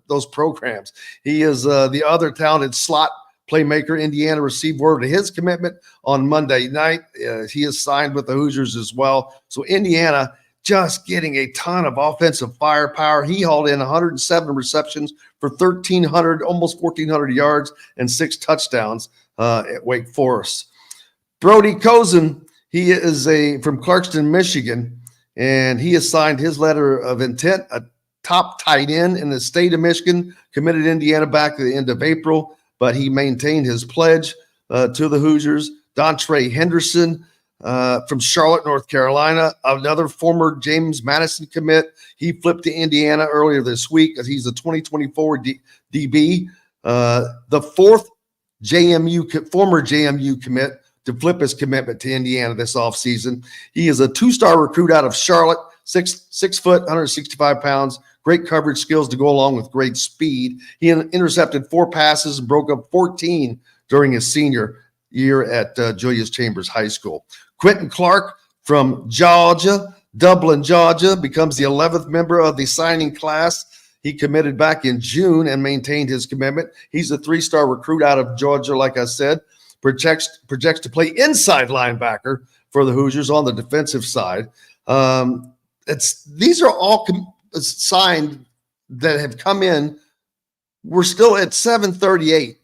those programs. He is the other talented slot playmaker. Indiana received word of his commitment on Monday night. He is signed with the Hoosiers as well. So Indiana just getting a ton of offensive firepower. He hauled in 107 receptions for 1,300, almost 1,400 yards and 6 touchdowns at Wake Forest. Brody Cozen, he is from Clarkston, Michigan, and he has signed his letter of intent, a top tight end in the state of Michigan, committed to Indiana back at the end of April, but he maintained his pledge to the Hoosiers. Dontre Henderson, from Charlotte, North Carolina. Another former James Madison commit. He flipped to Indiana earlier this week as he's a 2024 DB. The fourth former JMU commit to flip his commitment to Indiana this offseason. He is a 2-star recruit out of Charlotte, 6 foot, 165 pounds, great coverage skills to go along with great speed. He intercepted 4 passes and broke up 14 during his senior year at Julius Chambers High School. Quentin Clark from Georgia, Dublin, Georgia, becomes the 11th member of the signing class. He committed back in June and maintained his commitment. He's a 3-star recruit out of Georgia, like I said. Projects to play inside linebacker for the Hoosiers on the defensive side. These are all signed that have come in. We're still at 7:38.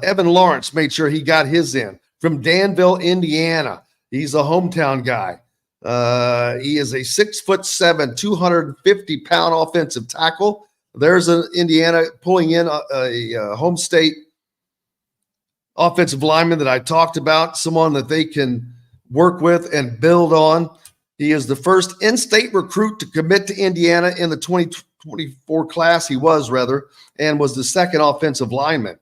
Evan Lawrence made sure he got his in from Danville, Indiana. He's a hometown guy. He is a 6'7", 250-pound offensive tackle. There's an Indiana pulling in a home state offensive lineman that I talked about, someone that they can work with and build on. He is the first in-state recruit to commit to Indiana in the 2024 class. He was and was the second offensive lineman.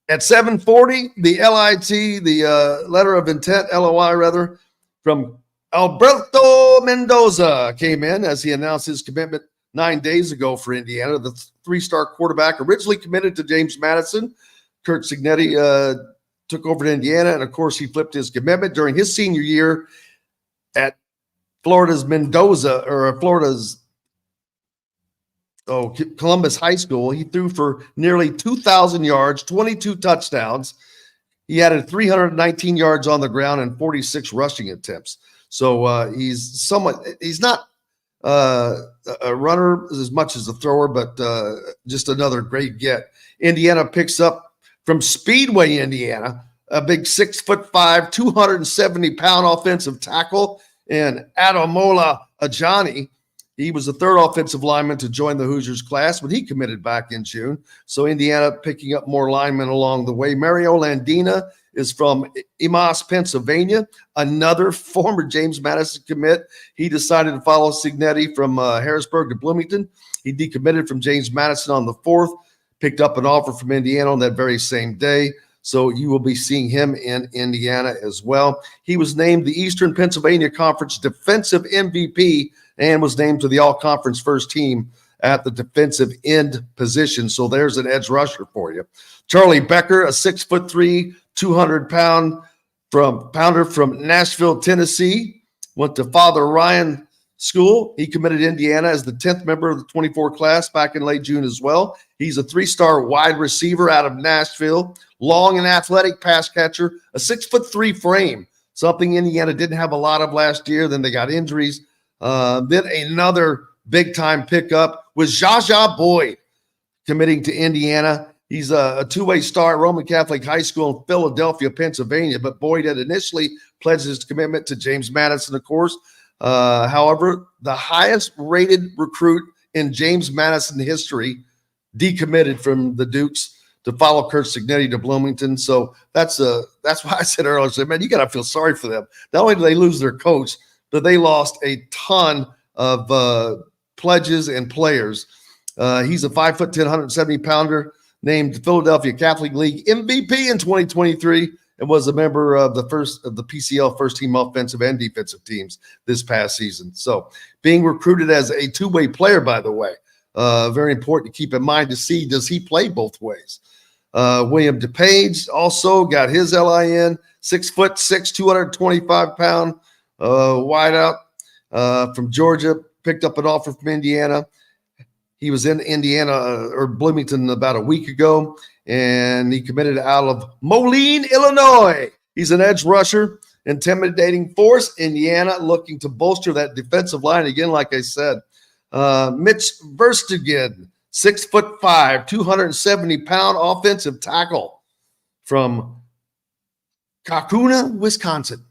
At 7:40, the LIT, the letter of intent, LOI from Alberto Mendoza came in as he announced his commitment 9 days ago for Indiana. The 3-star quarterback originally committed to James Madison. Kurt Signetti took over to Indiana, and of course, he flipped his commitment during his senior year at Florida's Columbus High School. He threw for nearly 2,000 yards, 22 touchdowns. He added 319 yards on the ground and 46 rushing attempts. So he's not a runner as much as a thrower, but just another great get. Indiana picks up from Speedway, Indiana, a big 6'5", 270-pound offensive tackle, and Ademola Ajani. He was the third offensive lineman to join the Hoosiers class when he committed back in June. So Indiana picking up more linemen along the way. Mario Landina is from Emas, Pennsylvania, another former James Madison commit. He decided to follow Signetti from Harrisburg to Bloomington. He decommitted from James Madison on the 4th, picked up an offer from Indiana on that very same day. So you will be seeing him in Indiana as well. He was named the Eastern Pennsylvania Conference Defensive MVP and was named to the All-Conference first team at the defensive end position. So there's an edge rusher for you. Charlie Becker, a 6'3", 200-pounder from Nashville, Tennessee, went to Father Ryan School. He committed to Indiana as the 10th member of the 24 class back in late June as well. He's a 3-star wide receiver out of Nashville, long and athletic pass catcher, a 6'3" frame, something Indiana didn't have a lot of last year. Then they got injuries. Then another big-time pickup was Jaja Boyd committing to Indiana. He's a 2-way star at Roman Catholic High School in Philadelphia, Pennsylvania, but Boyd had initially pledged his commitment to James Madison, of course. However, the highest-rated recruit in James Madison history decommitted from the Dukes to follow Kurt Signetti to Bloomington. So that's why I said earlier, man, you got to feel sorry for them. Not only did they lose their coach, but they lost a ton of pledges and players. He's a 5'10", 170-pounder, named Philadelphia Catholic League MVP in 2023, and was a member of the PCL first-team offensive and defensive teams this past season. So being recruited as a 2-way player, by the way, very important to keep in mind to see, does he play both ways? William DePage also got his LIN, 6'6", 225-pound wideout from Georgia, picked up an offer from Indiana. He was in Indiana or Bloomington about a week ago, and he committed out of Moline, Illinois. He's an edge rusher, intimidating force. Indiana looking to bolster that defensive line again, like I said. Mitch Verstegen, 6'5", 270-pound offensive tackle from Kakuna, Wisconsin.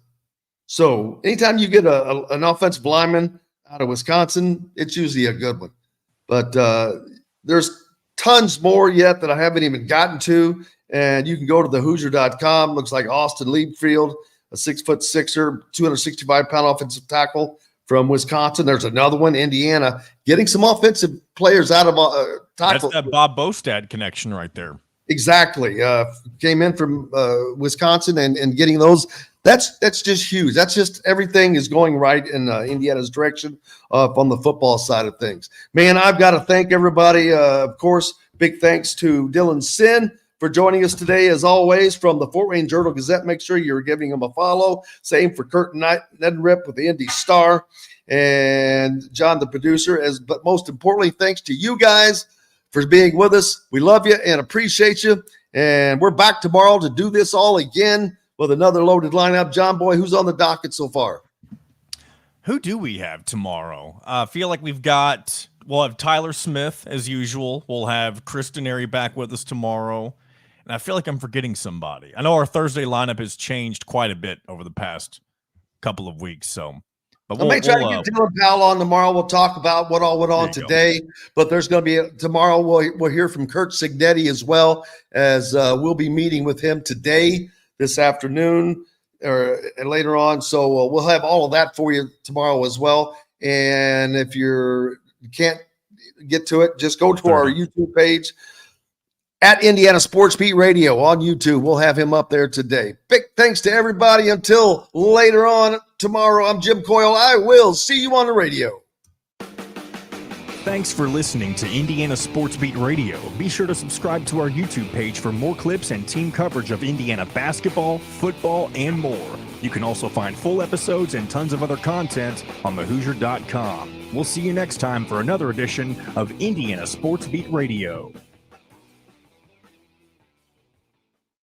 So anytime you get an offensive lineman out of Wisconsin, it's usually a good one. But there's tons more yet that I haven't even gotten to. And you can go to thehoosier.com. Looks like Austin Liebfield a 6'6", 265-pound offensive tackle from Wisconsin. There's another one, Indiana, getting some offensive players out of tackle. That's that Bob Bostad connection right there. Exactly. Came in from Wisconsin and getting those. That's just huge. That's just everything is going right in Indiana's direction on the football side of things. Man, I've got to thank everybody. Of course, big thanks to Dylan Sinn for joining us today, as always, from the Fort Wayne Journal-Gazette. Make sure you're giving him a follow. Same for Kurt Neddenriep with the Indy Star and John, the producer. But most importantly, thanks to you guys for being with us. We love you and appreciate you. And we're back tomorrow to do this all again with another loaded lineup. John Boy, who's on the docket so far? Who do we have tomorrow? I feel like we'll have Tyler Smith as usual. We'll have Chris Denary back with us tomorrow. And I feel like I'm forgetting somebody. I know our Thursday lineup has changed quite a bit over the past couple of weeks. But I'll make sure to get Dylan Powell on tomorrow. We'll talk about what all went on today. But there's going to be tomorrow. We'll hear from Kurt Signetti as well, as we'll be meeting with him today, this afternoon, or later on. So we'll have all of that for you tomorrow as well. And if you can't get to it, just go to our YouTube page at Indiana Sports Beat Radio on YouTube. We'll have him up there today. Big thanks to everybody. Until later on tomorrow, I'm Jim Coyle. I will see you on the radio. Thanks for listening to Indiana Sports Beat Radio. Be sure to subscribe to our YouTube page for more clips and team coverage of Indiana basketball, football, and more. You can also find full episodes and tons of other content on thehoosier.com. We'll see you next time for another edition of Indiana Sports Beat Radio.